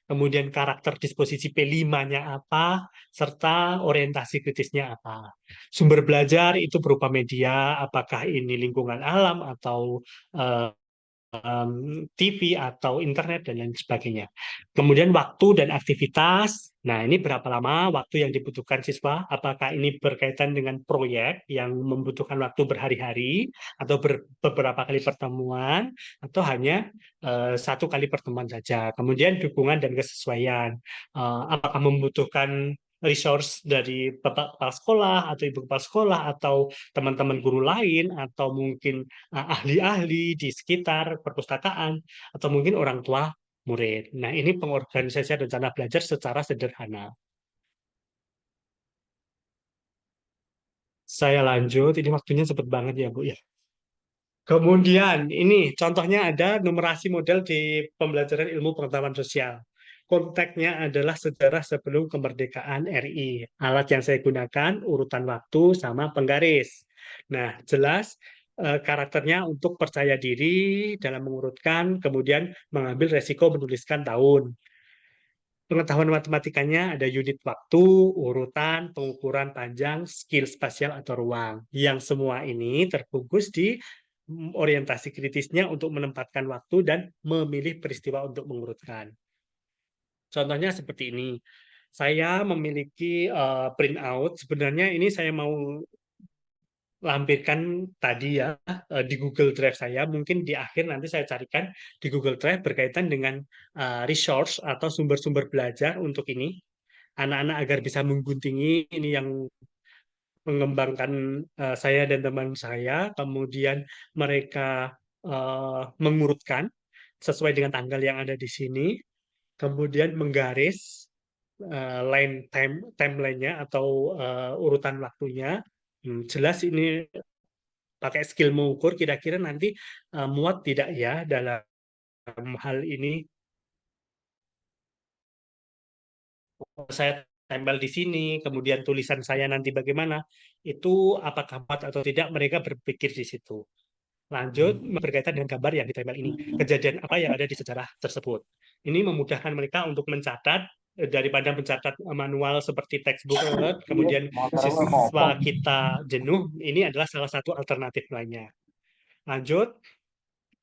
kemudian karakter disposisi P5-nya apa, serta orientasi kritisnya apa. Sumber belajar itu berupa media, apakah ini lingkungan alam atau eh, TV atau internet dan lain sebagainya. Kemudian waktu dan aktivitas. Nah, ini berapa lama waktu yang dibutuhkan siswa? Apakah ini berkaitan dengan proyek yang membutuhkan waktu berhari-hari atau beberapa kali pertemuan atau hanya satu kali pertemuan saja. Kemudian dukungan dan kesesuaian. Apakah membutuhkan resource dari bapak kepala sekolah atau ibu kepala sekolah atau teman-teman guru lain atau mungkin ahli-ahli di sekitar perpustakaan atau mungkin orang tua murid. Nah, ini pengorganisasian rencana belajar secara sederhana. Saya lanjut, ini waktunya cepet banget ya, Bu ya. Kemudian ini contohnya ada numerasi model di pembelajaran ilmu pengetahuan sosial. Konteksnya adalah sejarah sebelum kemerdekaan RI. Alat yang saya gunakan urutan waktu sama penggaris. Nah, jelas karakternya untuk percaya diri dalam mengurutkan, kemudian mengambil resiko menuliskan tahun. Pengetahuan matematikanya ada unit waktu, urutan, pengukuran panjang, skill spasial atau ruang. Yang semua ini terbungkus di orientasi kritisnya untuk menempatkan waktu dan memilih peristiwa untuk mengurutkan. Contohnya seperti ini. Saya memiliki printout. Sebenarnya ini saya mau lampirkan tadi ya di Google Drive saya. Mungkin di akhir nanti saya carikan di Google Drive berkaitan dengan resource atau sumber-sumber belajar untuk ini anak-anak agar bisa mengguntingi ini yang mengembangkan saya dan teman saya, kemudian mereka mengurutkan sesuai dengan tanggal yang ada di sini, kemudian menggaris timeline-nya atau urutan waktunya. Jelas ini pakai skill mengukur kira-kira nanti muat tidak ya dalam hal ini saya tempel di sini, kemudian tulisan saya nanti bagaimana, itu apakah muat atau tidak mereka berpikir di situ. Lanjut berkaitan dengan gambar yang ditempel ini, kejadian apa yang ada di sejarah tersebut. Ini memudahkan mereka untuk mencatat daripada mencatat manual seperti textbook, kemudian siswa kita jenuh, ini adalah salah satu alternatif lainnya. Lanjut,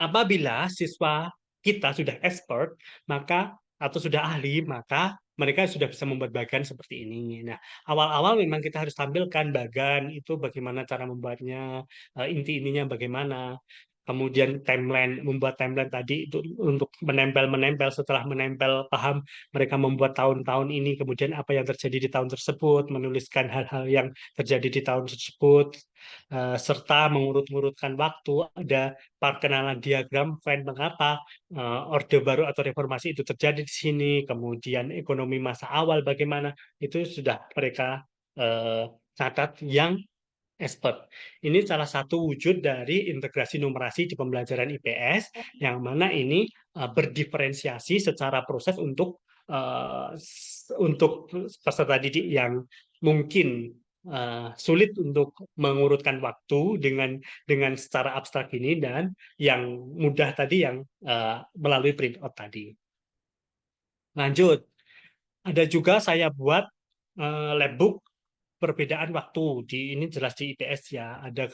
apabila siswa kita sudah expert, maka atau sudah ahli, maka mereka sudah bisa membuat bagan seperti ini. Nah, awal-awal memang kita harus tampilkan bagan itu bagaimana cara membuatnya, inti-intinya bagaimana. Kemudian timeline, membuat timeline tadi itu untuk menempel-menempel, setelah menempel paham mereka membuat tahun-tahun ini, kemudian apa yang terjadi di tahun tersebut, menuliskan hal-hal yang terjadi di tahun tersebut, serta mengurut-ngurutkan waktu, ada perkenalan diagram Venn mengapa Orde Baru atau reformasi itu terjadi di sini, kemudian ekonomi masa awal bagaimana, itu sudah mereka catat yang expert. Ini salah satu wujud dari integrasi numerasi di pembelajaran IPS, yang mana ini berdiferensiasi secara proses untuk peserta didik yang mungkin sulit untuk mengurutkan waktu dengan secara abstrak ini dan yang mudah tadi yang melalui printout tadi. Lanjut, ada juga saya buat labbook perbedaan waktu di ini jelas di IPS ya ada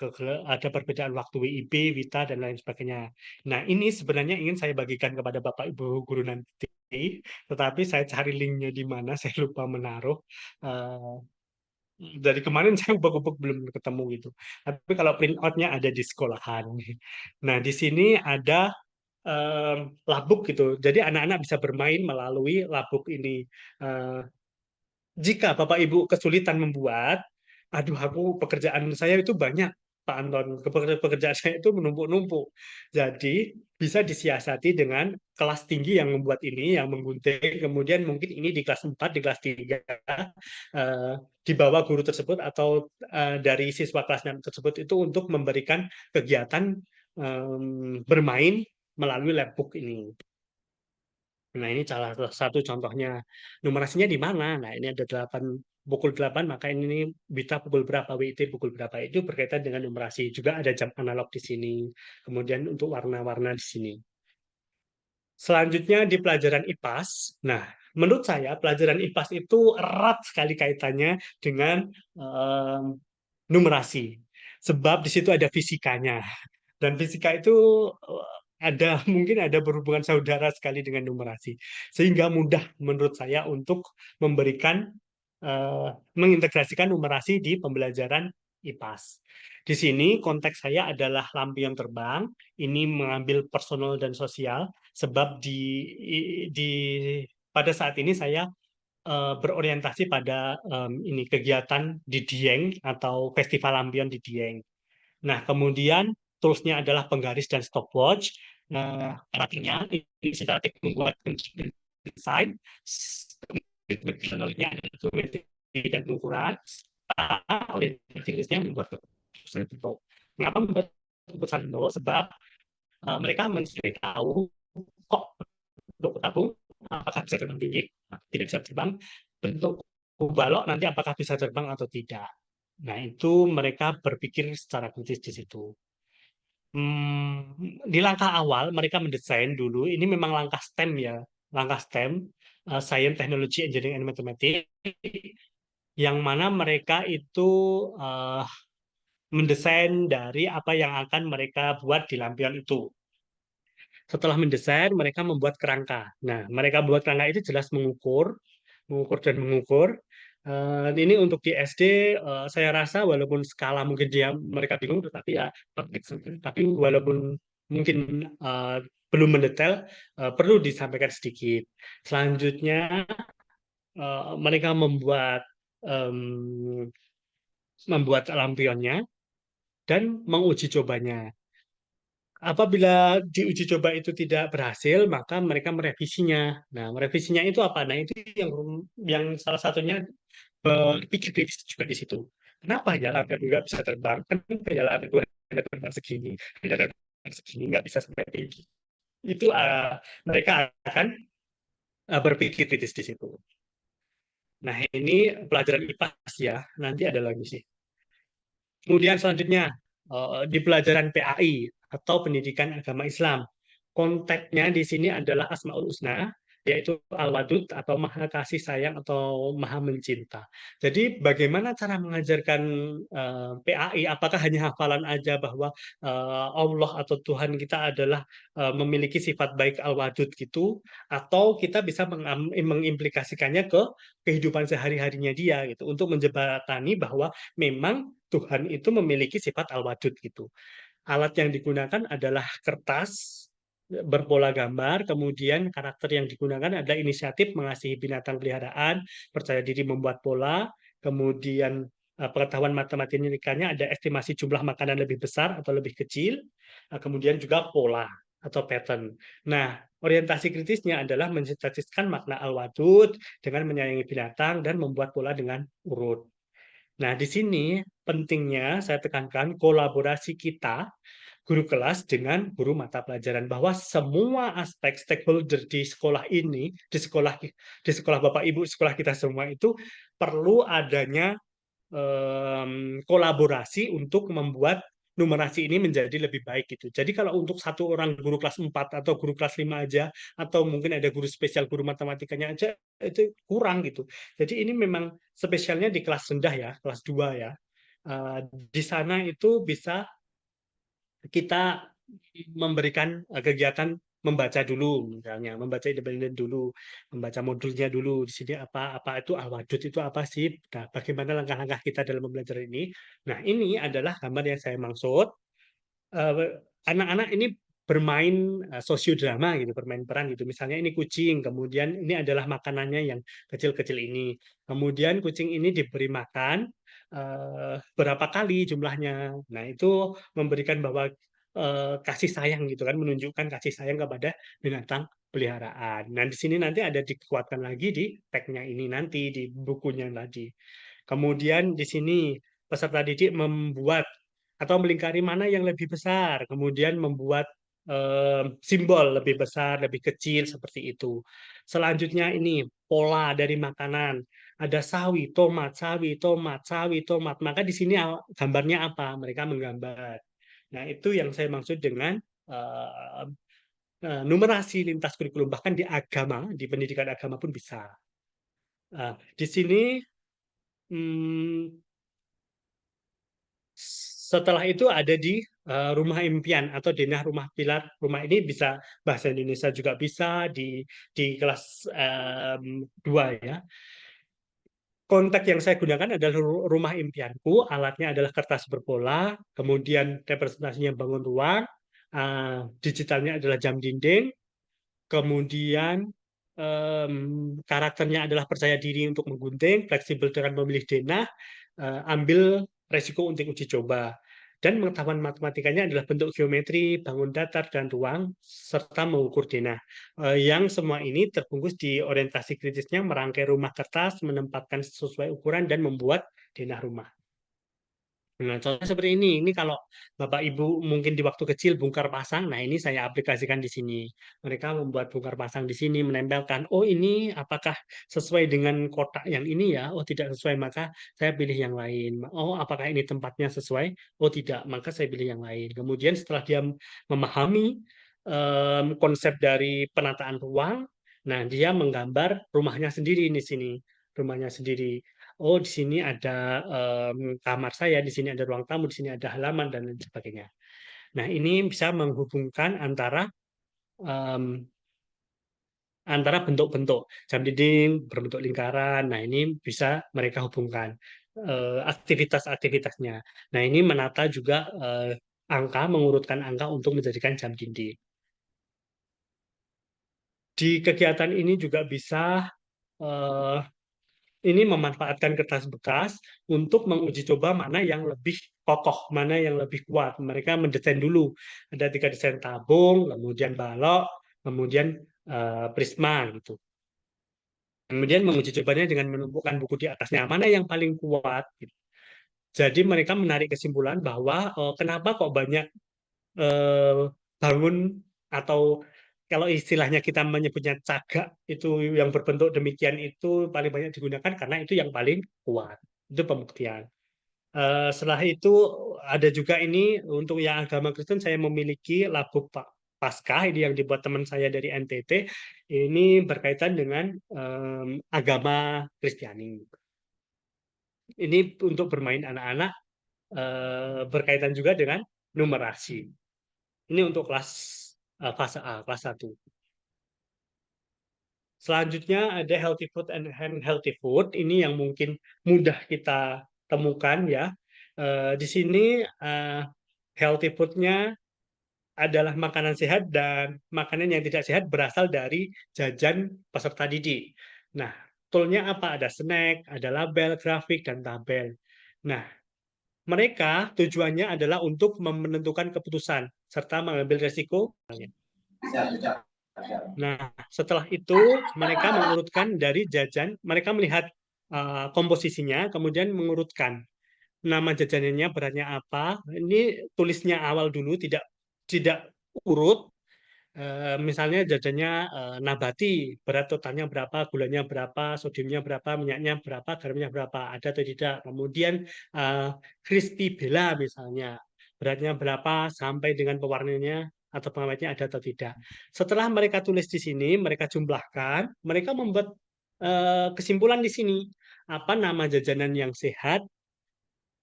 perbedaan waktu WIB, WITA dan lain sebagainya. Nah ini sebenarnya ingin saya bagikan kepada Bapak Ibu guru nanti, tetapi saya cari linknya di mana saya lupa menaruh. Eh, dari kemarin saya ubah-ubah belum ketemu gitu. Tapi kalau print out-nya ada di sekolahan. Nah di sini ada labuk gitu. Jadi anak-anak bisa bermain melalui labuk ini. Eh, Jika Bapak Ibu kesulitan membuat, aduh aku pekerjaan saya itu banyak, Pak Anton. Pekerjaan saya itu menumpuk-numpuk. Jadi bisa disiasati dengan kelas tinggi yang membuat ini, yang menggunting, kemudian mungkin ini di kelas 4, di kelas 3, di bawah guru tersebut atau dari siswa kelas 6 tersebut itu untuk memberikan kegiatan bermain melalui labbook ini. Nah, ini salah satu contohnya. Numerasinya di mana? Nah, ini ada 8, pukul 8, maka ini Bita pukul berapa, WIT pukul berapa. Itu berkaitan dengan numerasi. Juga ada jam analog di sini. Kemudian untuk warna-warna di sini. Selanjutnya di pelajaran IPAS. Nah, menurut saya pelajaran IPAS itu erat sekali kaitannya dengan numerasi. Sebab di situ ada fisikanya. Dan fisika itu ada mungkin ada berhubungan saudara sekali dengan numerasi. Sehingga mudah menurut saya untuk memberikan mengintegrasikan numerasi di pembelajaran IPAS. Di sini konteks saya adalah lampion terbang. Ini mengambil personal dan sosial sebab di pada saat ini saya berorientasi pada ini kegiatan di Dieng atau Festival Lampion di Dieng. Nah, kemudian toolsnya adalah penggaris dan stopwatch. Nah, artinya ini secara teknik membuat desain, metodologinya adalah geometri dan ukuran. Oleh jenisnya membuat keputusan bentuk. Mengapa membuat keputusan bentuk? Sebab mereka mencari tahu kok bentuk tabung apakah bisa terbang tinggi, tidak bisa terbang, bentuk balok nanti apakah bisa terbang atau tidak. Nah, itu mereka berpikir secara kritis di situ. Di langkah awal mereka mendesain dulu, ini memang langkah STEM ya, langkah STEM, Science, Technology, Engineering, and Mathematics, yang mana mereka itu uh, mendesain dari apa yang akan mereka buat di lampion itu. Setelah mendesain, mereka membuat kerangka. Nah, mereka buat kerangka itu jelas mengukur, mengukur dan mengukur. Ini untuk di SD, saya rasa walaupun skala mungkin mereka bingung, tetapi ya, tapi walaupun mungkin belum mendetail, perlu disampaikan sedikit. Selanjutnya, mereka membuat lampionnya dan menguji cobanya. Apabila diuji coba itu tidak berhasil, maka mereka merevisinya. Nah, merevisinya itu apa? Nah, itu yang salah satunya pikir kritis juga di situ. Kenapa ya lampion juga bisa terbang? Kan kayak lampion itu hanya terbang segini, hanya terbang segini, nggak bisa sampai tinggi. Itu mereka akan berpikir kritis di situ. Nah, ini pelajaran IPAS ya. Nanti ada lagi sih. Kemudian selanjutnya di pelajaran PAI atau Pendidikan Agama Islam. Konteksnya di sini adalah Asmaul Husna, yaitu Al-Wadud atau Maha Kasih Sayang atau Maha Mencinta. Jadi bagaimana cara mengajarkan PAI? Apakah hanya hafalan aja bahwa Allah atau Tuhan kita adalah memiliki sifat baik Al-Wadud gitu, atau kita bisa mengimplikasikannya ke kehidupan sehari-harinya dia gitu untuk menjembatani bahwa memang Tuhan itu memiliki sifat al-wadud gitu. Alat yang digunakan adalah kertas berpola gambar, kemudian karakter yang digunakan adalah inisiatif mengasihi binatang peliharaan, percaya diri membuat pola, kemudian pengetahuan matematikanya ada estimasi jumlah makanan lebih besar atau lebih kecil, kemudian juga pola atau pattern. Nah, orientasi kritisnya adalah mensintetiskan makna al-wadud dengan menyayangi binatang dan membuat pola dengan urut. Nah, di sini pentingnya saya tekankan kolaborasi kita, guru kelas dengan guru mata pelajaran bahwa semua aspek stakeholder di sekolah ini, di sekolah Bapak Ibu, sekolah kita semua itu perlu adanya kolaborasi untuk membuat numerasi ini menjadi lebih baik gitu. Jadi kalau untuk satu orang guru kelas 4 atau guru kelas 5 aja atau mungkin ada guru spesial guru matematikanya aja itu kurang gitu. Jadi ini memang spesialnya di kelas rendah ya, kelas 2 ya. Di sana itu bisa kita memberikan kegiatan membaca dulu, misalnya membaca independen dulu, membaca modulnya dulu. Di sini apa itu al-wadud itu apa sih? Nah, bagaimana langkah-langkah kita dalam pembelajaran ini? Nah, ini adalah gambar yang saya maksud. Anak-anak ini bermain sosiodrama gitu, bermain peran gitu. Misalnya ini kucing, kemudian ini adalah makanannya yang kecil-kecil ini. Kemudian kucing ini diberi makan berapa kali jumlahnya. Nah, itu memberikan bahwa kasih sayang gitu kan, menunjukkan kasih sayang kepada binatang peliharaan. Nah, di sini nanti ada dikuatkan lagi di tag-nya ini nanti di bukunya tadi. Kemudian di sini peserta didik membuat atau melingkari mana yang lebih besar, kemudian membuat simbol lebih besar, lebih kecil seperti itu. Selanjutnya ini pola dari makanan. Ada sawi, tomat, sawi, tomat, sawi, tomat. Maka di sini gambarnya apa? Mereka menggambar. Nah, itu yang saya maksud dengan eh, numerasi lintas kurikulum, bahkan di agama, di pendidikan agama pun bisa. Di sini hmm, setelah itu ada di rumah impian atau denah rumah pilar. Rumah ini bisa bahasa Indonesia juga bisa di kelas 2 ya. Konteks yang saya gunakan adalah rumah impianku, alatnya adalah kertas berpola, kemudian representasinya bangun ruang, digitalnya adalah jam dinding, kemudian karakternya adalah percaya diri untuk menggunting, fleksibel dengan memilih denah, ambil resiko untuk uji coba. Dan pengetahuan matematikanya adalah bentuk geometri, bangun datar, dan ruang, serta mengukur denah. Yang semua ini terbungkus di orientasi kritisnya, merangkai rumah kertas, menempatkan sesuai ukuran, dan membuat denah rumah. Nah, contohnya seperti ini. Ini kalau Bapak Ibu mungkin di waktu kecil bongkar pasang, nah ini saya aplikasikan di sini. Mereka membuat bongkar pasang di sini, menempelkan, oh ini apakah sesuai dengan kotak yang ini ya? Oh tidak sesuai, maka saya pilih yang lain. Oh apakah ini tempatnya sesuai? Oh tidak, maka saya pilih yang lain. Kemudian setelah dia memahami konsep dari penataan ruang, nah dia menggambar rumahnya sendiri di sini. Rumahnya sendiri. Oh, di sini ada kamar saya, di sini ada ruang tamu, di sini ada halaman dan lain sebagainya. Nah, ini bisa menghubungkan em, antara bentuk-bentuk jam dinding berbentuk lingkaran. Nah, ini bisa mereka hubungkan aktivitas-aktivitasnya. Nah, ini menata juga angka, mengurutkan angka untuk menjadikan jam dinding. Di kegiatan ini juga bisa eh, ini memanfaatkan kertas bekas untuk menguji coba mana yang lebih kokoh, mana yang lebih kuat. Mereka mendesain dulu. Ada 3 desain tabung, kemudian balok, kemudian prisma gitu. Kemudian menguji cobanya dengan menumpukan buku di atasnya. Mana yang paling kuat? Gitu. Jadi mereka menarik kesimpulan bahwa kenapa kok banyak eh, bangun atau kalau istilahnya kita menyebutnya cagak itu yang berbentuk demikian itu paling banyak digunakan karena itu yang paling kuat. Itu pembuktian. Setelah itu ada juga ini untuk yang agama Kristen saya memiliki labu Paskah ini yang dibuat teman saya dari NTT. Ini berkaitan dengan agama Kristiani. Ini untuk bermain anak-anak berkaitan juga dengan numerasi. Ini untuk kelas fase A, kelas 1. Selanjutnya ada healthy food and unhealthy food. Ini yang mungkin mudah kita temukan ya. Di sini healthy food-nya adalah makanan sehat dan makanan yang tidak sehat berasal dari jajan peserta didik. Nah, toolnya apa? Ada snack, ada label, grafik, dan tabel. Nah, mereka tujuannya adalah untuk menentukan keputusan serta mengambil resiko. Nah, setelah itu mereka mengurutkan dari jajan, mereka melihat komposisinya, kemudian mengurutkan nama jajanannya beratnya apa. Ini tulisnya awal dulu, tidak tidak urut. Misalnya jajannya nabati, berat totalnya berapa, gulanya berapa, sodiumnya berapa, minyaknya berapa, garamnya berapa, ada atau tidak. Kemudian eh, crispy bella misalnya, beratnya berapa sampai dengan pewarnanya atau pengawetnya ada atau tidak. Setelah mereka tulis di sini, mereka jumlahkan, mereka membuat kesimpulan di sini apa nama jajanan yang sehat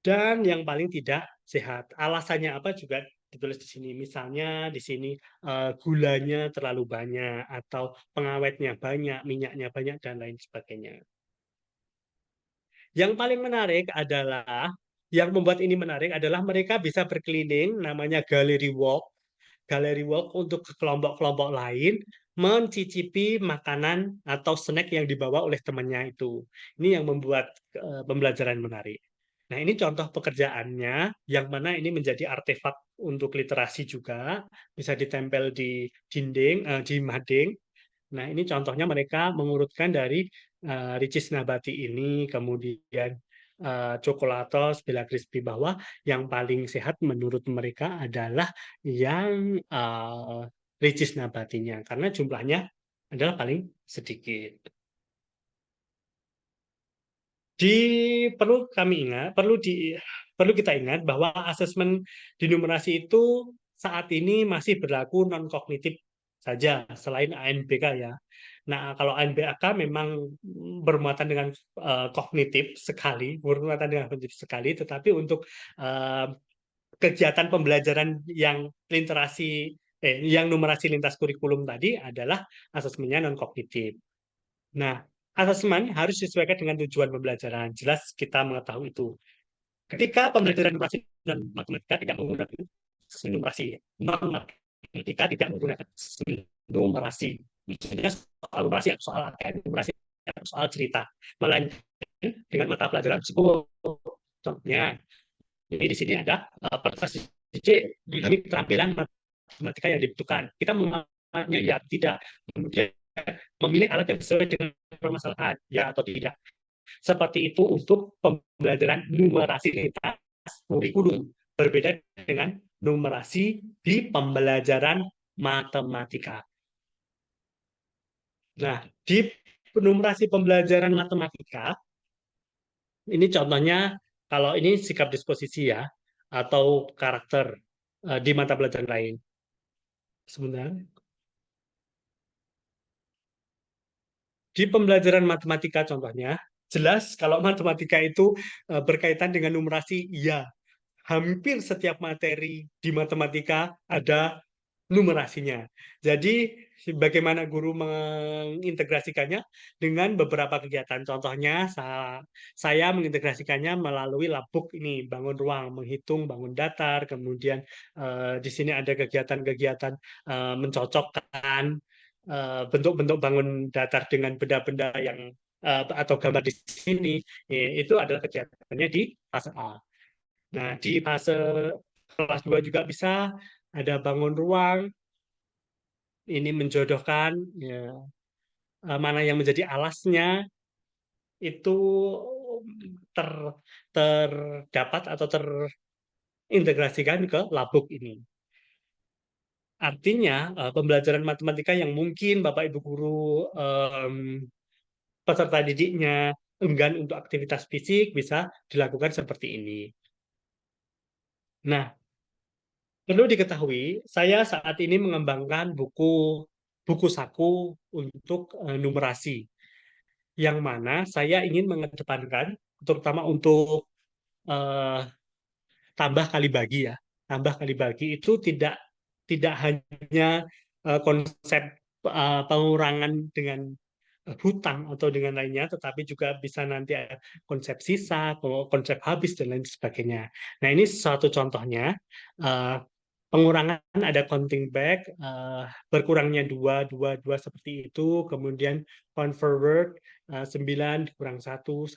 dan yang paling tidak sehat. Alasannya apa juga ditulis di sini. Misalnya di sini gulanya terlalu banyak atau pengawetnya banyak, minyaknya banyak dan lain sebagainya. Yang paling menarik adalah yang membuat ini menarik adalah mereka bisa berkeliling namanya gallery walk. Gallery walk untuk kelompok-kelompok lain mencicipi makanan atau snack yang dibawa oleh temannya itu. Ini yang membuat pembelajaran menarik. Nah, ini contoh pekerjaannya yang mana ini menjadi artefak untuk literasi juga, bisa ditempel di dinding, di mading. Nah, ini contohnya mereka mengurutkan dari Ricis Nabati ini, kemudian Coklatos, Bella Crispy, bahwa yang paling sehat menurut mereka adalah yang Ricis Nabatinya, karena jumlahnya adalah paling sedikit. Di perlu kami ingat, perlu kita ingat bahwa asesmen di numerasi itu saat ini masih berlaku non kognitif saja selain ANBK ya. Nah, kalau ANBK memang bermuatan dengan kognitif sekali, bermuatan dengan kognitif sekali, tetapi untuk eh, kegiatan pembelajaran yang yang numerasi lintas kurikulum tadi adalah asesmennya non kognitif. Nah, asesmen harus disesuaikan dengan tujuan pembelajaran. Jelas kita mengetahui itu. Ketika pembelajaran numerasi dan matematika tidak menggunakan numerasi, non matematika tidak menggunakan numerasi. Misalnya soal numerasi, soal numerasi, soal cerita. Melainkan dengan mata pelajaran psikologi. Contohnya, jadi di sini ada prestasi ini keterampilan matematika yang dibutuhkan. Kita memahaminya ya tidak, kemudian memilih alat yang sesuai dengan permasalahan ya atau tidak. Seperti itu untuk pembelajaran numerasi lintas kurikulum. Berbeda dengan numerasi di pembelajaran matematika. Nah, di numerasi pembelajaran matematika, ini contohnya kalau ini sikap disposisi ya, atau karakter di mata pelajaran lain. Sebenarnya di pembelajaran matematika contohnya, jelas kalau matematika itu berkaitan dengan numerasi, ya hampir setiap materi di matematika ada numerasinya. Jadi bagaimana guru mengintegrasikannya dengan beberapa kegiatan. Contohnya saya mengintegrasikannya melalui labuk ini, bangun ruang, menghitung, bangun datar, kemudian di sini ada kegiatan-kegiatan mencocokkan bentuk-bentuk bangun datar dengan benda-benda yang atau gambar di sini. Itu adalah kegiatannya di fase A. Nah, di fase kelas 2 juga bisa ada bangun ruang, ini menjodohkan ya, mana yang menjadi alasnya itu ter, terdapat atau terintegrasikan ke labuk ini. Artinya pembelajaran matematika yang mungkin Bapak Ibu guru peserta didiknya enggan untuk aktivitas fisik bisa dilakukan seperti ini. Nah, perlu diketahui, saya saat ini mengembangkan buku buku saku untuk numerasi, yang mana saya ingin mengedepankan, terutama untuk eh, tambah kali bagi ya. Tambah kali bagi itu tidak tidak hanya konsep pengurangan dengan hutang atau dengan lainnya, tetapi juga bisa nanti ada konsep sisa, konsep habis dan lain sebagainya. Nah, ini satu contohnya. Eh, Pengurangan ada counting back, berkurangnya dua seperti itu, kemudian convert 9 kurang satu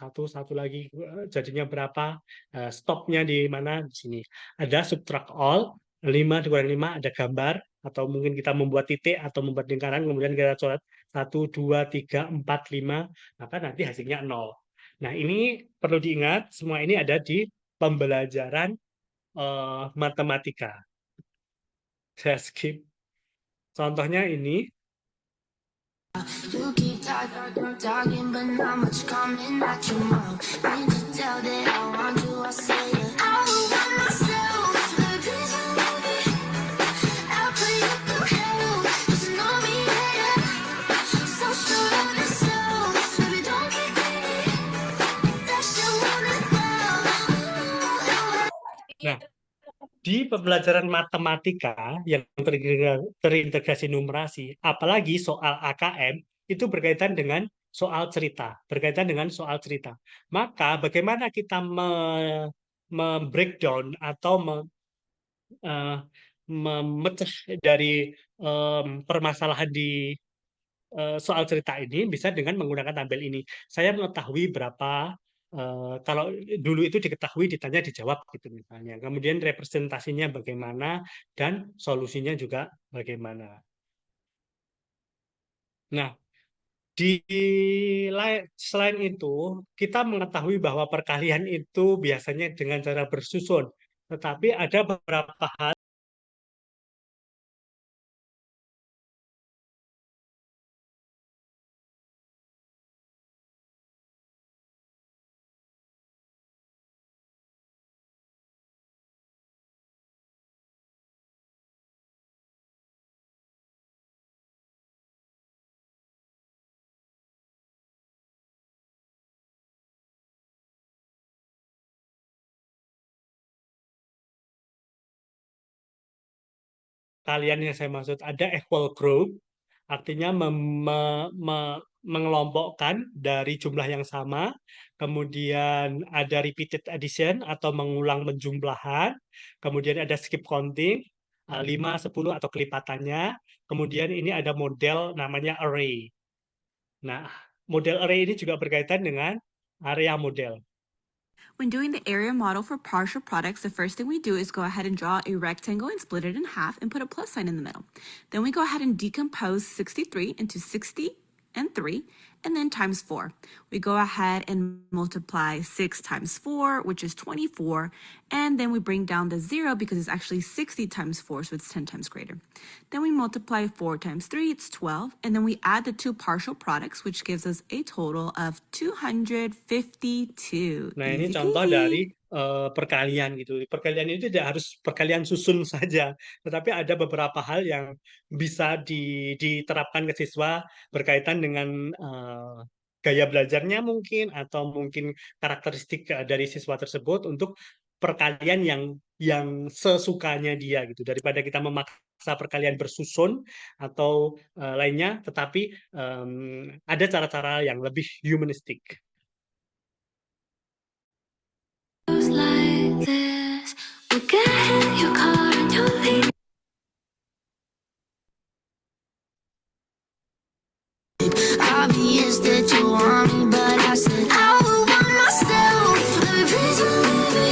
lagi, jadinya berapa, stopnya di mana, di sini. Ada subtract all, 5 dikurang 5 ada gambar, atau mungkin kita membuat titik atau membuat lingkaran, kemudian kita coret 1, 2, 3, 4, 5, maka nanti hasilnya 0. Nah, ini perlu diingat, semua ini ada di pembelajaran matematika. Saya skip. Contohnya ini. You keep talking, but not much coming at your mouth. Can't you tell that I want you? I say it. I will want myself. The days are moving. I'll play you through hell. Just know me, yeah. So sure of yourself. Baby, don't get greedy. That's your wanna love. Nah, di pembelajaran matematika yang terintegrasi numerasi, apalagi soal AKM, itu berkaitan dengan soal cerita, berkaitan dengan soal cerita. Maka bagaimana kita breakdown atau eh, memecah dari permasalahan di soal cerita ini bisa dengan menggunakan tabel ini. Saya mengetahui berapa kalau dulu itu diketahui ditanya dijawab gitu misalnya. Kemudian representasinya bagaimana dan solusinya juga bagaimana. Nah, di selain itu kita mengetahui bahwa perkalian itu biasanya dengan cara bersusun, tetapi ada beberapa hal kalian yang saya maksud ada equal group, artinya mengelompokkan dari jumlah yang sama, kemudian ada repeated addition atau mengulang penjumlahan, kemudian ada skip counting, 5, 10 atau kelipatannya, kemudian ini ada model namanya array. Nah, model array ini juga berkaitan dengan area model. When doing the area model for partial products, the first thing we do is go ahead and draw a rectangle and split it in half and put a plus sign in the middle. Then we go ahead and decompose 63 into 60 and 3, and then times 4. We go ahead and multiply 6 times 4, which is 24, and then we bring down the 0 because it's actually 60 times 4, so it's 10 times greater. Then we multiply 4 times 3, it's 12, and then we add the two partial products, which gives us a total of 252. Nah, ini Easy contoh peasy. dari perkalian gitu. Perkalian itu tidak harus perkalian susun saja, tetapi ada beberapa hal yang bisa diterapkan ke siswa berkaitan dengan gaya belajarnya mungkin atau mungkin karakteristik dari siswa tersebut untuk perkalian yang sesukanya dia gitu. Daripada kita memaksa perkalian bersusun atau lainnya, tetapi ada cara-cara yang lebih humanistik. Like this, we get in your car and you leave. Obvious that you want me, but I said I would want myself. Baby, please believe me.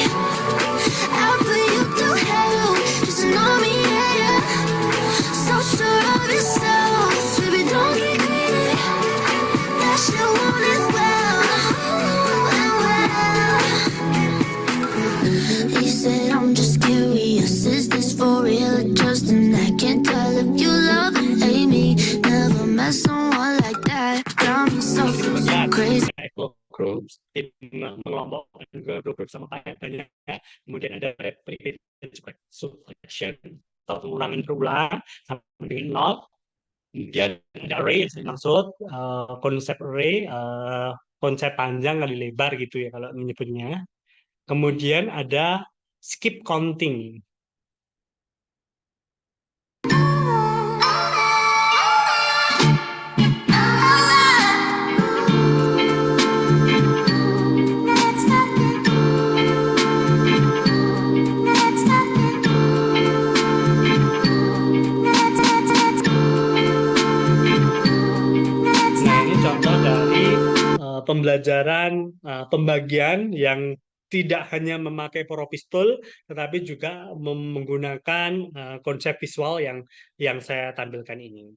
I'll put you through hell. Just know me, yeah, yeah. So sure of yourself, baby, don't get greedy. That shit won't end well, and well. He said I'm just curious, is this for real or just an act? Can't tell if you love and hate me. Never met someone like that. Got me so crazy. Groups, mengelompokkan grup-grup sama kaitannya. Kemudian ada repeated subtraction atau pengulangan berulang sama dengan not. Kemudian ada array yang maksud konsep array, konsep panjang kali lebar gitu ya kalau menyebutnya. Kemudian ada skip counting. Pembelajaran pembagian yang tidak hanya memakai poropistul, tetapi juga menggunakan konsep visual yang saya tampilkan ini.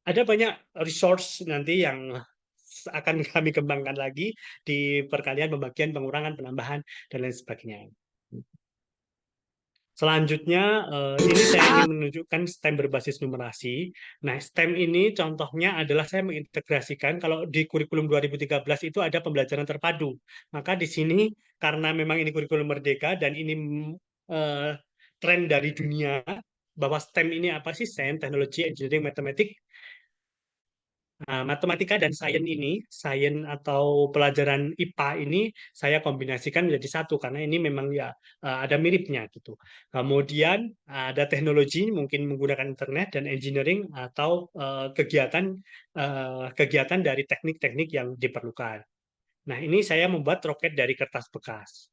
Ada banyak resource nanti yang akan kami kembangkan lagi di perkalian, pembagian, pengurangan, penambahan, dan lain sebagainya. Selanjutnya, ini saya ingin menunjukkan STEM berbasis numerasi. Nah, STEM ini contohnya adalah saya mengintegrasikan, kalau di kurikulum 2013 itu ada pembelajaran terpadu. Maka di sini, karena memang ini kurikulum merdeka dan ini tren dari dunia, bahwa STEM ini apa sih? Sains, teknologi, engineering, matematik. Matematika dan sains ini, sains atau pelajaran IPA ini saya kombinasikan menjadi satu karena ini memang ya ada miripnya gitu. Kemudian ada teknologi mungkin menggunakan internet dan engineering atau kegiatan dari teknik-teknik yang diperlukan. Nah, ini saya membuat roket dari kertas bekas.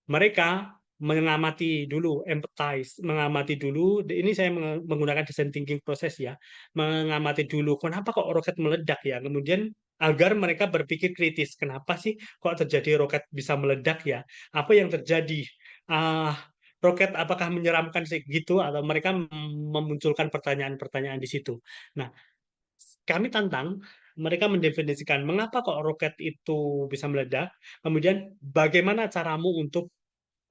Mereka mengamati dulu, empathize, mengamati dulu. Ini saya menggunakan design thinking proses ya, mengamati dulu kenapa kok roket meledak ya. Kemudian agar mereka berpikir kritis, kenapa sih kok terjadi roket bisa meledak ya? Apa yang terjadi? Roket apakah menyeramkan segitu atau mereka memunculkan pertanyaan-pertanyaan di situ. Nah, kami tantang mereka mendefinisikan mengapa kok roket itu bisa meledak, kemudian bagaimana caramu untuk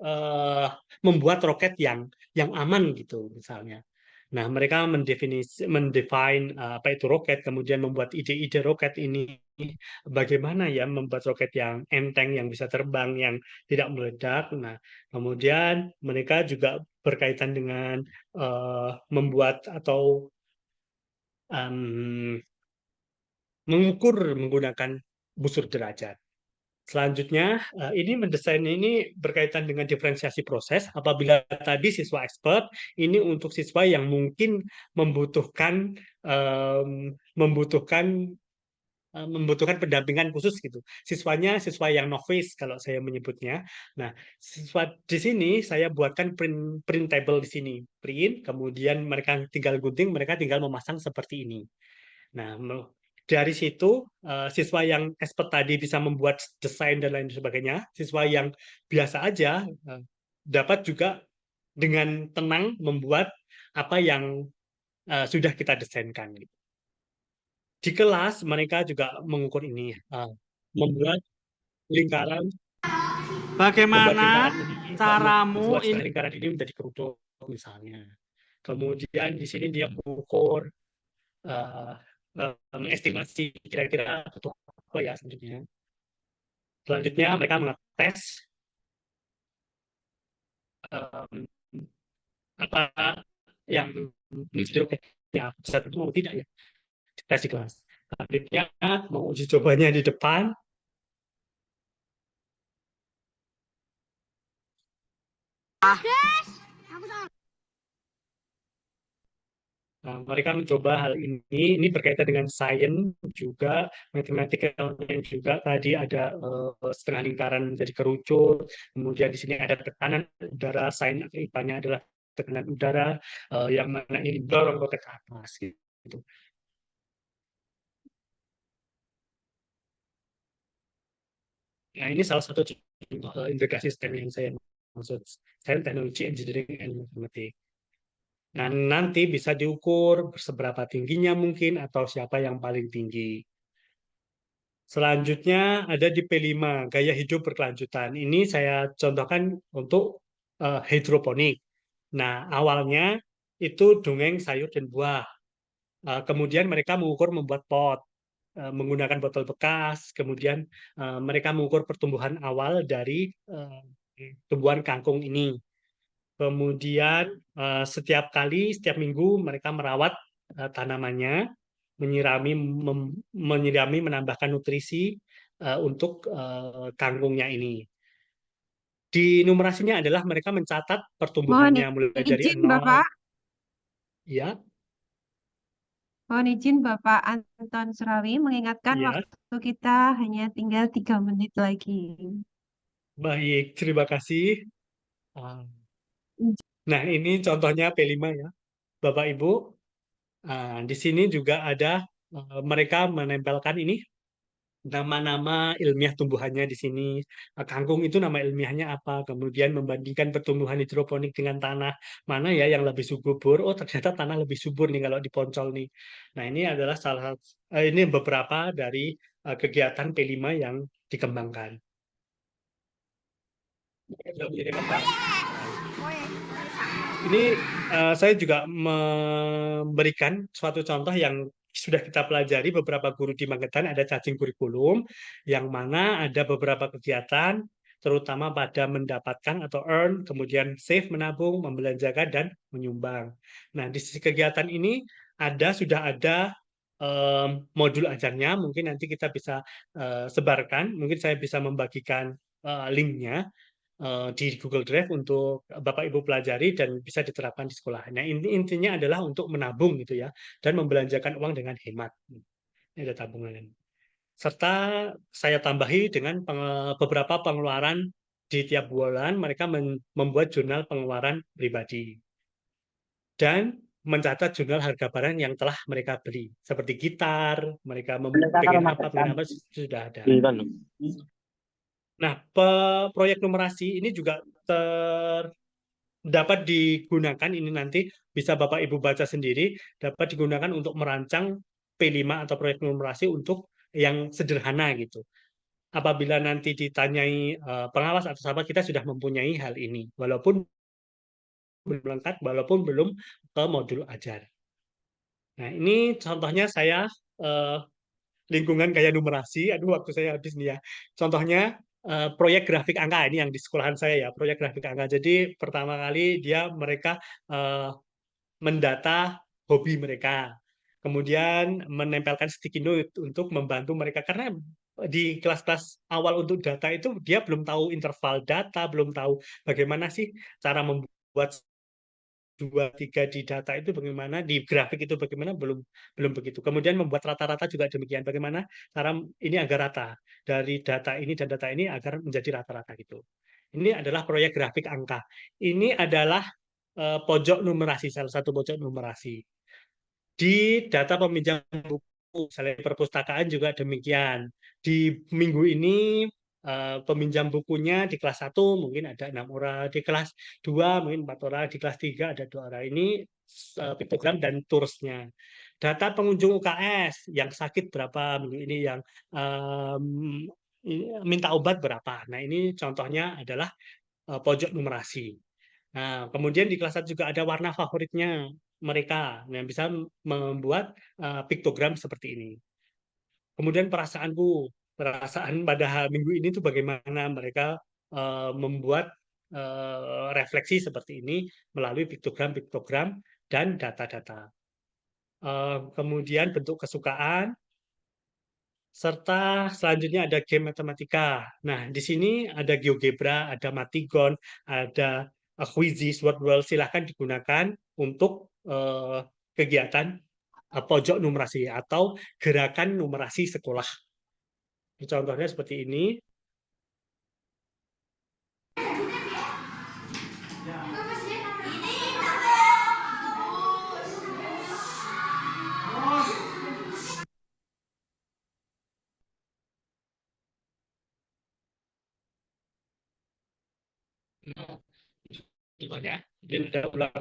eh, membuat roket yang aman gitu misalnya. Nah, mereka mendefine apa itu roket, kemudian membuat ide-ide roket ini bagaimana ya membuat roket yang enteng, yang bisa terbang, yang tidak meledak. Nah, kemudian mereka juga berkaitan dengan membuat atau mengukur menggunakan busur derajat. Selanjutnya, ini mendesainnya ini berkaitan dengan diferensiasi proses. Apabila tadi siswa expert, ini untuk siswa yang mungkin membutuhkan membutuhkan pendampingan khusus gitu. Siswanya siswa yang novice kalau saya menyebutnya. Nah, siswa di sini saya buatkan printable di sini. Print, kemudian mereka tinggal gunting, mereka tinggal memasang seperti ini. Nah, dari situ siswa yang expert tadi bisa membuat desain dan lain sebagainya. Siswa yang biasa aja dapat juga dengan tenang membuat apa yang sudah kita desainkan. Gitu. Di kelas mereka juga mengukur ini, membuat lingkaran, Bagaimana caramu membuat lingkaran ini menjadi kerucut misalnya. Kemudian di sini dia mengukur estimasi kira-kira butuh apa ya selanjutnya. Selanjutnya mereka mengetes apa yang ya bisa tentu mau tidak ya tes di kelas. Selanjutnya mau uji cobanya di depan. Nah, mereka mencoba hal ini berkaitan dengan sains juga, matematikal juga. Tadi ada setengah lingkaran menjadi kerucut, kemudian di sini ada tekanan udara, sains IPA-nya adalah tekanan udara yang mana ini dorong roket ke atas gitu. Nah, ini salah satu contoh integrasi STEM yang saya maksud, Science, Technology, Engineering, and Mathematics. Nah, nanti bisa diukur seberapa tingginya mungkin atau siapa yang paling tinggi. Selanjutnya ada di P5, gaya hidup berkelanjutan. Ini saya contohkan untuk hidroponik. Nah, awalnya itu dongeng sayur dan buah. Kemudian mereka mengukur membuat pot menggunakan botol bekas. Kemudian mereka mengukur pertumbuhan awal dari tumbuhan kangkung ini. Kemudian setiap minggu mereka merawat tanamannya, menyirami, menambahkan nutrisi untuk kangkungnya ini. Di numerasinya adalah mereka mencatat Mohon pertumbuhannya mulai dari izin 0. Bapak, Ya, mohon izin Bapak Anton Surawi mengingatkan ya. waktu kita hanya tinggal 3 menit lagi. Baik, terima kasih. Nah, ini contohnya P5 ya, Bapak Ibu. Di sini juga ada mereka menempelkan ini nama-nama ilmiah tumbuhannya di sini. Kangkung itu nama ilmiahnya apa? Kemudian membandingkan pertumbuhan hidroponik dengan tanah mana ya yang lebih subur. Oh, ternyata tanah lebih subur nih kalau di Poncol nih. Nah, ini adalah ini beberapa dari kegiatan P5 yang dikembangkan. Ini saya juga memberikan suatu contoh yang sudah kita pelajari beberapa guru di Magetan, ada cacing kurikulum, yang mana ada beberapa kegiatan, terutama pada mendapatkan atau earn, kemudian save, menabung, membelanjakan, dan menyumbang. Nah, di sisi kegiatan ini sudah ada modul ajarnya, mungkin nanti kita bisa sebarkan, mungkin saya bisa membagikan linknya di Google Drive untuk Bapak Ibu pelajari dan bisa diterapkan di sekolah. Nah, intinya adalah untuk menabung gitu ya dan membelanjakan uang dengan hemat. Ini ada tabungan. Serta saya tambahi dengan beberapa pengeluaran di tiap bulan mereka membuat jurnal pengeluaran pribadi dan mencatat jurnal harga barang yang telah mereka beli seperti gitar, mereka pengen apa sudah ada. Nah, proyek numerasi ini juga dapat digunakan, ini nanti bisa Bapak Ibu baca sendiri, dapat digunakan untuk merancang P5 atau proyek numerasi untuk yang sederhana gitu. Apabila nanti ditanyai pengawas atau apa, kita sudah mempunyai hal ini, walaupun belum lengkap, walaupun belum ke modul ajar. Nah, ini contohnya saya lingkungan gaya numerasi. Aduh, waktu saya habis nih ya. Contohnya proyek grafik angka ini yang di sekolahan saya ya, proyek grafik angka. Jadi pertama kali mereka mendata hobi mereka. Kemudian menempelkan sticky note untuk membantu mereka karena di kelas-kelas awal untuk data itu dia belum tahu interval data, belum tahu bagaimana sih cara membuat 2, 3 di data itu bagaimana, di grafik itu bagaimana, belum belum begitu. Kemudian membuat rata-rata juga demikian, bagaimana cara ini agar rata, dari data ini dan data ini agar menjadi rata-rata gitu. Ini adalah proyek grafik angka. Ini adalah pojok numerasi, salah satu pojok numerasi. Di data peminjam buku, misalnya perpustakaan juga demikian. Di minggu ini peminjam bukunya di kelas 1 mungkin ada 6 orang, di kelas 2 mungkin 4 orang, di kelas 3 ada 2 orang. Ini piktogram dan tursnya. Data pengunjung UKS yang sakit berapa minggu ini, yang minta obat berapa. Nah, ini contohnya adalah pojok numerasi. Nah, kemudian di kelas 1 juga ada warna favoritnya mereka yang bisa membuat piktogram seperti ini. Kemudian perasaan pada minggu ini tuh bagaimana mereka membuat refleksi seperti ini melalui piktogram-piktogram dan data-data. Kemudian bentuk kesukaan, serta selanjutnya ada game matematika. Nah, di sini ada GeoGebra, ada Matigon, ada Quizzes, WordWorld. Silahkan digunakan untuk kegiatan pojok numerasi atau gerakan numerasi sekolah. Contohnya seperti ini. Contohnya, dan ada ulang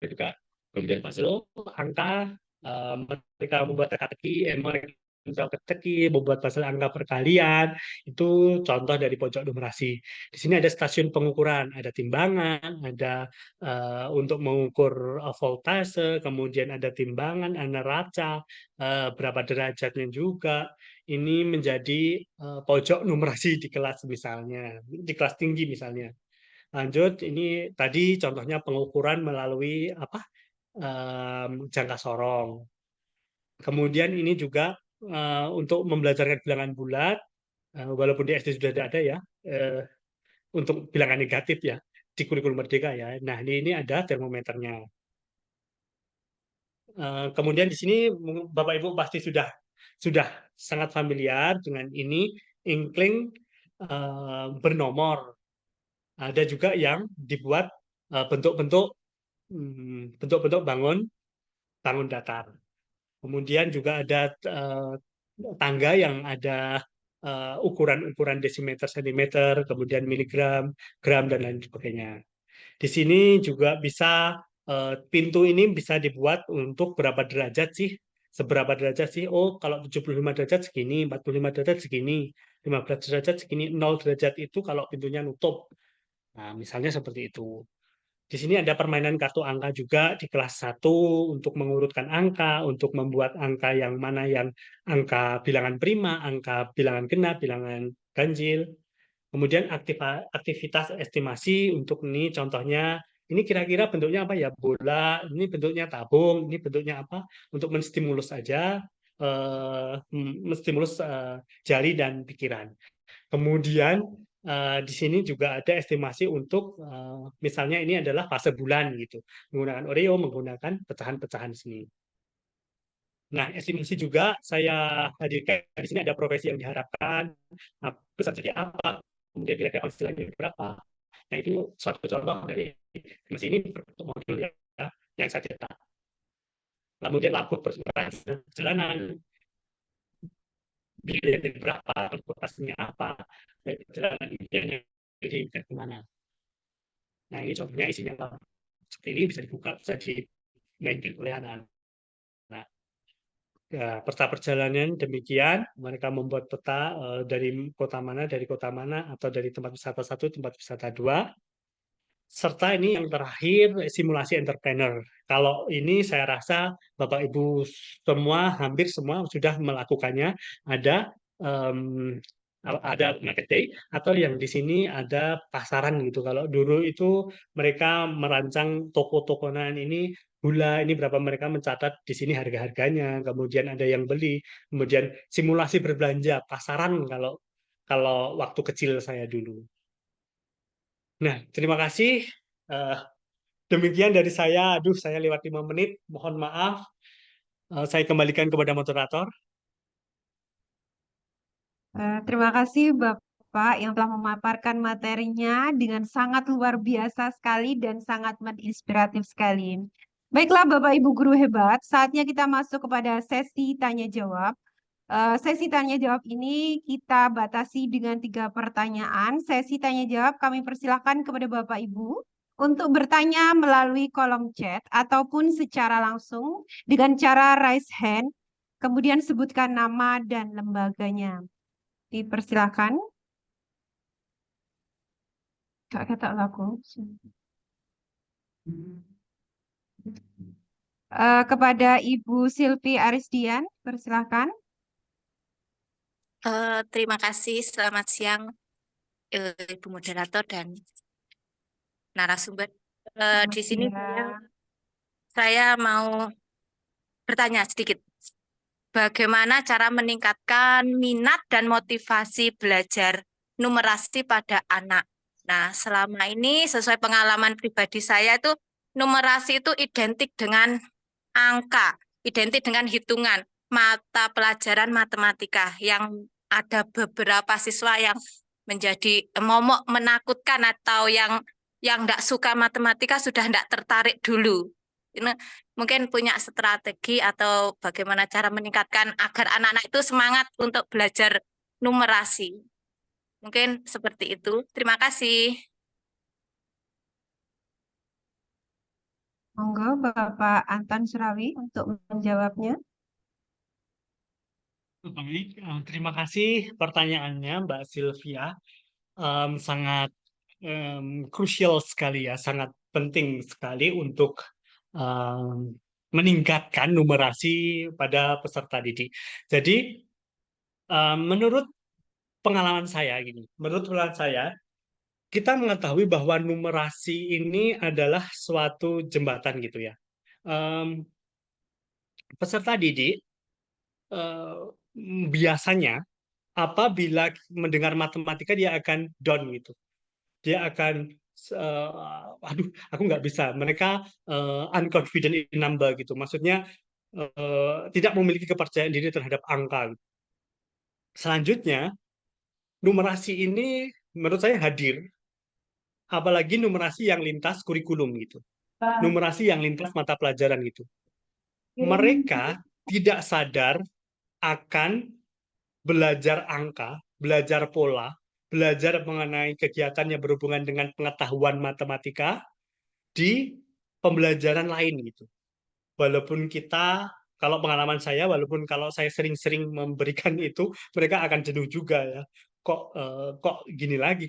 juga. Kemudian puzzle, angka, mereka membuat teka-teki, membuat puzzle angka perkalian, itu contoh dari pojok numerasi. Di sini ada stasiun pengukuran, ada timbangan, ada untuk mengukur voltase, kemudian ada timbangan, ada neraca, berapa derajatnya juga. Ini menjadi pojok numerasi di kelas misalnya, di kelas tinggi misalnya. Lanjut, ini tadi contohnya pengukuran melalui jangka sorong. Kemudian ini juga untuk membelajarkan bilangan bulat, walaupun di SD sudah ada ya, untuk bilangan negatif ya, di kurikulum Merdeka ya. Nah, ini ada termometernya. Kemudian di sini Bapak Ibu pasti sudah sangat familiar dengan ini, inkling bernomor. Ada juga yang dibuat bentuk-bentuk bangun datar. Kemudian juga ada tangga yang ada ukuran-ukuran desimeter, sentimeter, kemudian miligram, gram, dan lain sebagainya. Di sini juga bisa pintu ini bisa dibuat untuk berapa derajat sih? Seberapa derajat sih? Oh, kalau 75 derajat segini, 45 derajat segini, 15 derajat segini, 0 derajat itu kalau pintunya nutup. Nah, misalnya seperti itu. Di sini ada permainan kartu angka juga di kelas 1 untuk mengurutkan angka, untuk membuat angka yang mana yang angka bilangan prima, angka bilangan genap, bilangan ganjil. Kemudian aktivitas estimasi untuk ini contohnya, ini kira-kira bentuknya apa ya? Bola, ini bentuknya tabung, ini bentuknya apa? Untuk menstimulus aja, menstimulus jari dan pikiran. Kemudian di sini juga ada estimasi untuk misalnya ini adalah fase bulan gitu, menggunakan Oreo, menggunakan pecahan-pecahan sini. Nah, estimasi juga saya hadirkan di sini ada profesi yang diharapkan, besar jadi apa, kemudian kira-kira penghasilannya berapa. Nah, itu suatu contoh dari estimasi ini berbentuk modul ya, yang saya cetak. Kemudian lapor perjalanan, biaya berapa, transportasinya apa, perjalanan impiannya jadi kemana. Nah, ini contohnya isinya seperti ini, bisa dibuka, bisa dimainkan oleh anak-anak. Nah, ya, peta perjalanan demikian, mereka membuat peta dari kota mana, atau dari tempat wisata 1, tempat wisata 2. Serta ini yang terakhir, simulasi entrepreneur. Kalau ini saya rasa Bapak Ibu semua, hampir semua sudah melakukannya. Ada ada market day, atau yang di sini ada pasaran gitu. Kalau dulu itu mereka merancang toko-tokonan ini gula ini berapa, mereka mencatat di sini harga-harganya, kemudian ada yang beli, kemudian simulasi berbelanja pasaran kalau kalau waktu kecil saya dulu. Nah, terima kasih. Eh, Demikian dari saya. Aduh, saya lewat 5 menit. Mohon maaf. Saya kembalikan kepada moderator. Terima kasih Bapak yang telah memaparkan materinya dengan sangat luar biasa sekali dan sangat menginspiratif sekali. Baiklah Bapak Ibu guru hebat, saatnya kita masuk kepada sesi tanya jawab. Sesi tanya jawab ini kita batasi dengan 3 pertanyaan. Sesi tanya jawab kami persilahkan kepada Bapak Ibu untuk bertanya melalui kolom chat ataupun secara langsung dengan cara raise hand, kemudian sebutkan nama dan lembaganya. Dipersilakan. Kak kata laku. Kepada Ibu Silvi Arisdian, persilakan. Terima kasih. Selamat siang, Ibu moderator dan narasumber. Di sini saya mau bertanya sedikit. Bagaimana cara meningkatkan minat dan motivasi belajar numerasi pada anak? Nah, selama ini sesuai pengalaman pribadi saya itu numerasi itu identik dengan angka, identik dengan hitungan, mata pelajaran matematika yang ada beberapa siswa yang menjadi momok menakutkan atau yang tidak suka matematika sudah tidak tertarik dulu. Ini mungkin punya strategi atau bagaimana cara meningkatkan agar anak-anak itu semangat untuk belajar numerasi. Mungkin seperti itu. Terima kasih. Monggo Bapak Anton Surawi untuk menjawabnya. Baik, terima kasih pertanyaannya Mbak Sylvia. Sangat krusial sekali ya, sangat penting sekali untuk meningkatkan numerasi pada peserta didik. Jadi menurut pengalaman saya kita mengetahui bahwa numerasi ini adalah suatu jembatan gitu ya. Peserta didik biasanya apabila mendengar matematika dia akan down gitu. Dia akan aduh, aku nggak bisa. Mereka unconfident in number gitu. Maksudnya tidak memiliki kepercayaan diri terhadap angka gitu. Selanjutnya, numerasi ini menurut saya hadir, apalagi numerasi yang lintas kurikulum gitu. Numerasi yang lintas mata pelajaran gitu. Mereka tidak sadar akan belajar angka, belajar pola, belajar mengenai kegiatan yang berhubungan dengan pengetahuan matematika di pembelajaran lain gitu. Walaupun kita, kalau pengalaman saya, walaupun kalau saya sering-sering memberikan itu, mereka akan jenuh juga ya. Kok gini lagi,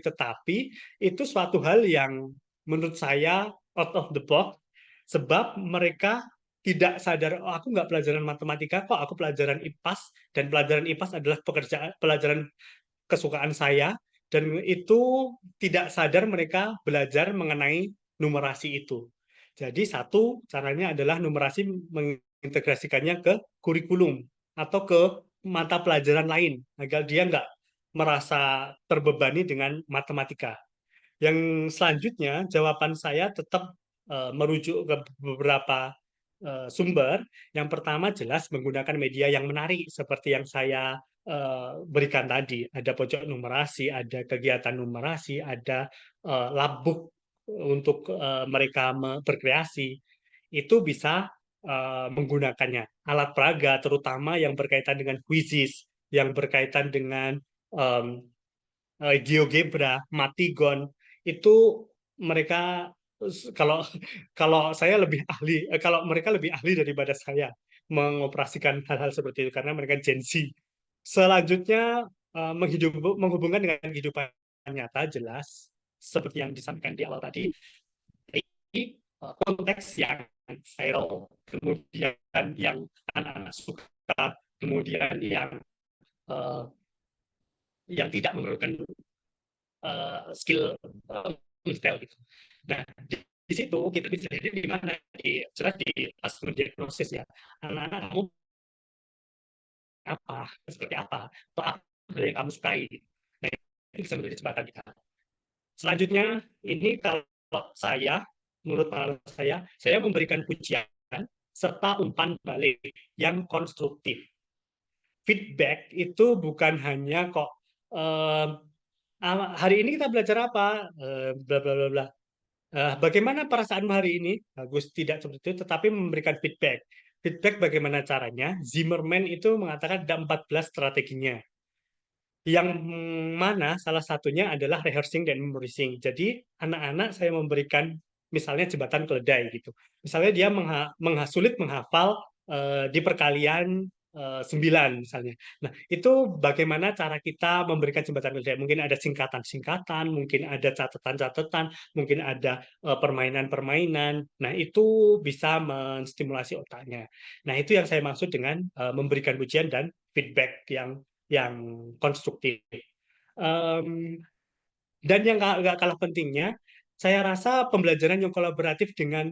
tetapi itu suatu hal yang menurut saya out of the box, sebab mereka tidak sadar, oh, aku nggak pelajaran matematika, kok aku pelajaran IPAS, dan pelajaran IPAS adalah pelajaran kesukaan saya, dan itu tidak sadar mereka belajar mengenai numerasi itu. Jadi satu caranya adalah numerasi mengintegrasikannya ke kurikulum atau ke mata pelajaran lain agar dia nggak merasa terbebani dengan matematika. Yang selanjutnya jawaban saya tetap merujuk ke beberapa sumber. Yang pertama jelas menggunakan media yang menarik seperti yang saya berikan tadi. Ada pojok numerasi, ada kegiatan numerasi, ada labbook untuk mereka berkreasi. Itu bisa menggunakannya. Alat peraga terutama yang berkaitan dengan quizzes, yang berkaitan dengan GeoGebra, Matigon, itu mereka kalau kalau saya lebih ahli, kalau mereka lebih ahli daripada saya mengoperasikan hal-hal seperti itu karena mereka Gen Z. Selanjutnya menghubungkan dengan kehidupan nyata jelas seperti yang disampaikan di awal tadi, konteks yang viral, kemudian yang anak-anak suka, kemudian yang yang tidak memerlukan skill style gitu. Nah, di situ kita bisa jadi di mana, jelas di pas mendiagnosis ya, anak-anak kamu apa, seperti apa, atau apa yang kamu sukai. Nah, itu bisa menjadi jembatan kita. Selanjutnya, ini kalau menurut pengalaman saya memberikan pujian serta umpan balik yang konstruktif. Feedback itu bukan hanya kok hari ini kita belajar apa, bla bla bla bla. Bagaimana perasaanmu hari ini? Bagus, tidak seperti itu, tetapi memberikan feedback. Feedback bagaimana caranya? Zimmerman itu mengatakan ada 14 strateginya. Yang mana salah satunya adalah rehearsing dan memorizing. Jadi anak-anak saya memberikan misalnya jembatan keledai gitu. Misalnya dia sulit menghafal di perkalian 9 misalnya. Nah, itu bagaimana cara kita memberikan jembatan keledai? Mungkin ada singkatan-singkatan, mungkin ada catatan-catatan, mungkin ada permainan-permainan. Nah, itu bisa menstimulasi otaknya. Nah, itu yang saya maksud dengan memberikan pujian dan feedback yang konstruktif. Dan yang nggak kalah pentingnya, saya rasa pembelajaran yang kolaboratif dengan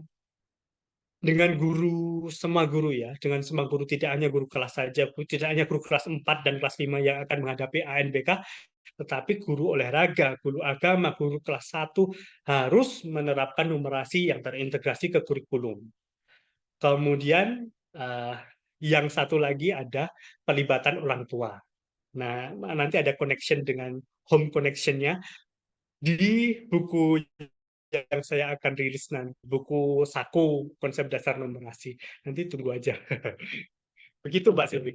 semua guru ya, dengan semua guru, tidak hanya guru kelas saja, tidak hanya guru kelas 4 dan kelas 5 yang akan menghadapi ANBK, tetapi guru olahraga, guru agama, guru kelas 1 harus menerapkan numerasi yang terintegrasi ke kurikulum. Kemudian yang satu lagi ada pelibatan orang tua. Nah, nanti ada connection dengan home connection-nya di buku yang saya akan rilis nanti, buku Saku Konsep Dasar Numerasi. Nanti tunggu aja. Begitu, Mbak Silvi.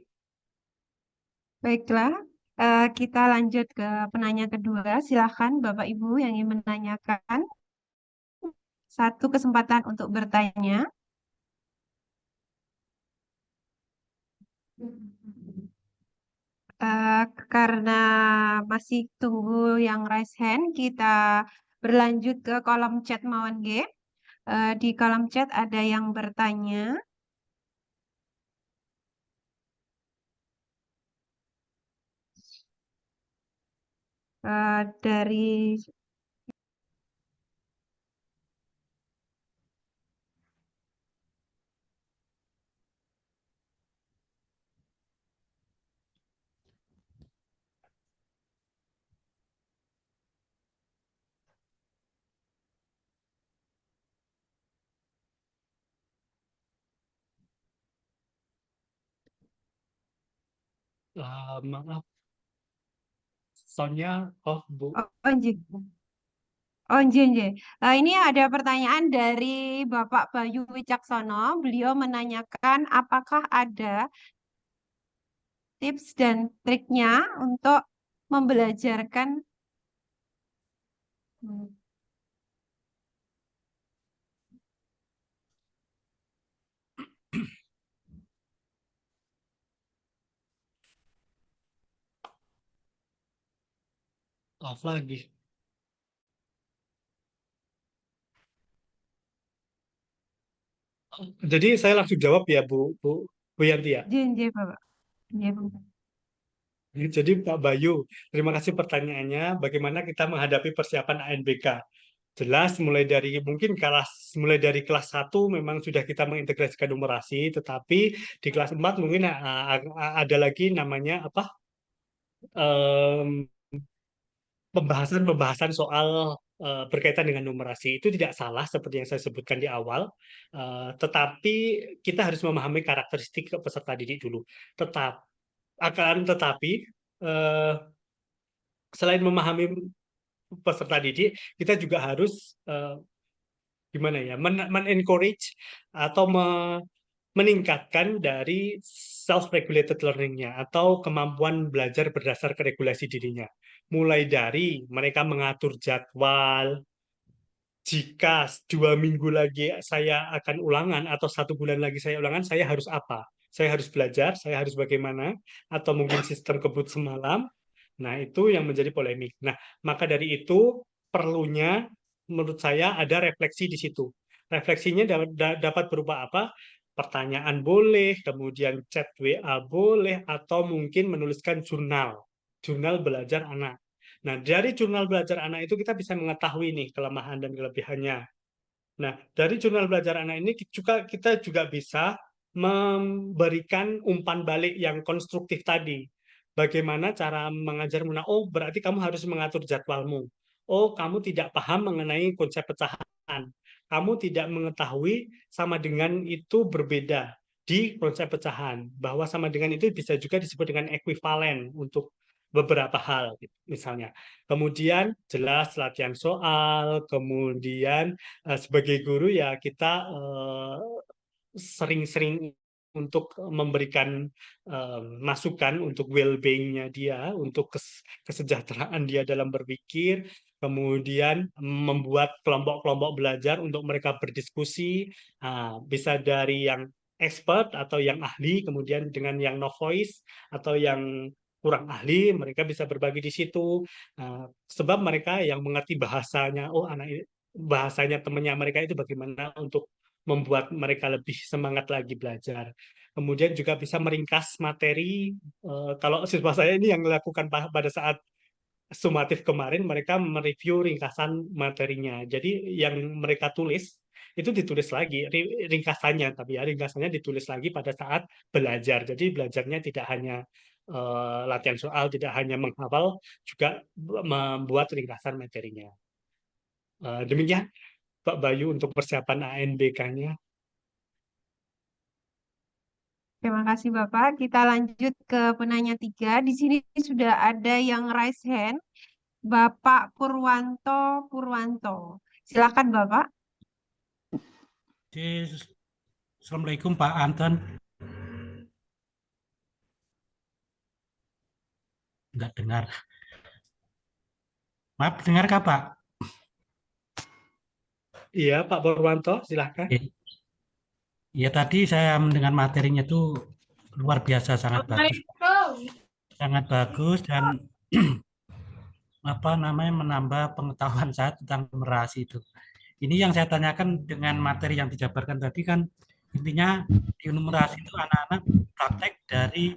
Baiklah, kita lanjut ke penanya kedua. Silakan Bapak Ibu yang ingin menanyakan. Satu kesempatan untuk bertanya. Karena masih tunggu yang raise hand, kita berlanjut ke kolom chat Mawon G. Di kolom chat ada yang bertanya. Dari Maaf, soundnya off, Bu. Nggih. Nggih. Ini ada pertanyaan dari Bapak Bayu Wicaksono. Beliau menanyakan apakah ada tips dan triknya untuk membelajarkan Off lagi. Jadi saya langsung jawab ya, Bu Yanti ya. Nggih, Bapak. Nggih, Bu. Jadi Pak Bayu, terima kasih pertanyaannya. Bagaimana kita menghadapi persiapan ANBK? Jelas mulai dari kelas 1 memang sudah kita mengintegrasikan numerasi, tetapi di kelas 4 mungkin ada lagi namanya apa? Pembahasan soal berkaitan dengan numerasi. Itu tidak salah seperti yang saya sebutkan di awal, tetapi kita harus memahami karakteristik peserta didik dulu. Tetapi selain memahami peserta didik, kita juga harus gimana ya, men-encourage atau meningkatkan dari self-regulated learning-nya atau kemampuan belajar berdasar ke regulasi dirinya. Mulai dari mereka mengatur jadwal, jika 2 minggu lagi saya akan ulangan atau 1 bulan lagi saya ulangan, saya harus apa? Saya harus belajar, saya harus bagaimana? Atau mungkin sistem kebut semalam. Nah, itu yang menjadi polemik. Nah, maka dari itu perlunya menurut saya ada refleksi di situ. Refleksinya dapat berupa apa? Pertanyaan boleh, kemudian chat WA boleh, atau mungkin menuliskan jurnal. jurnal belajar anak. Nah, dari jurnal belajar anak itu kita bisa mengetahui nih kelemahan dan kelebihannya. Nah, dari jurnal belajar anak ini kita juga bisa memberikan umpan balik yang konstruktif tadi. Bagaimana cara mengajar Muna? Oh, berarti kamu harus mengatur jadwalmu. Oh, kamu tidak paham mengenai konsep pecahan. Kamu tidak mengetahui sama dengan itu berbeda di konsep pecahan. Bahwa sama dengan itu bisa juga disebut dengan ekuivalen untuk beberapa hal, misalnya. Kemudian jelas latihan soal, kemudian sebagai guru ya kita sering-sering untuk memberikan masukan untuk well-being-nya dia, untuk kesejahteraan dia dalam berpikir, kemudian membuat kelompok-kelompok belajar untuk mereka berdiskusi, bisa dari yang expert atau yang ahli, kemudian dengan yang novice atau yang kurang ahli, mereka bisa berbagi di situ. Sebab mereka yang mengerti bahasanya, oh bahasanya temannya mereka itu bagaimana untuk membuat mereka lebih semangat lagi belajar. Kemudian juga bisa meringkas materi. Kalau siswa saya ini yang melakukan pada saat sumatif kemarin, mereka mereview ringkasan materinya. Jadi yang mereka tulis itu ditulis lagi ringkasannya, tapi ya ringkasannya ditulis lagi pada saat belajar. Jadi belajarnya tidak hanya latihan soal, tidak hanya menghafal, juga membuat ringkasan materinya. Demikian Pak Bayu untuk persiapan ANBK-nya. Terima kasih Bapak. Kita lanjut ke penanya 3. Di sini sudah ada yang raise hand. Bapak Purwanto. Silakan Bapak. Assalamualaikum Pak Anton. Enggak dengar. Maaf, dengar kah Pak? Iya, Pak Purwanto, silahkan. Ya tadi saya mendengar materinya itu luar biasa, sangat bagus. Sangat bagus dan menambah pengetahuan saya tentang numerasi itu. Ini yang saya tanyakan dengan materi yang dijabarkan tadi kan intinya di numerasi itu anak-anak praktek dari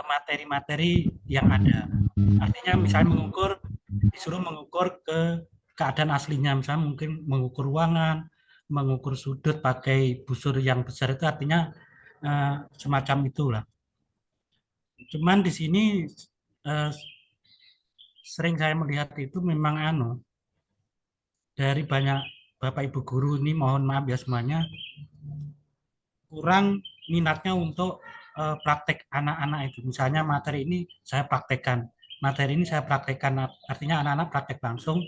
materi-materi yang ada. Artinya misalnya disuruh mengukur ke keadaan aslinya, misalnya mungkin mengukur ruangan, mengukur sudut pakai busur yang besar, itu artinya semacam itulah. Cuman di sini sering saya melihat itu memang dari banyak Bapak Ibu guru ini, mohon maaf ya semuanya, kurang minatnya untuk praktek anak-anak itu. Misalnya materi ini saya praktekkan, artinya anak-anak praktek langsung.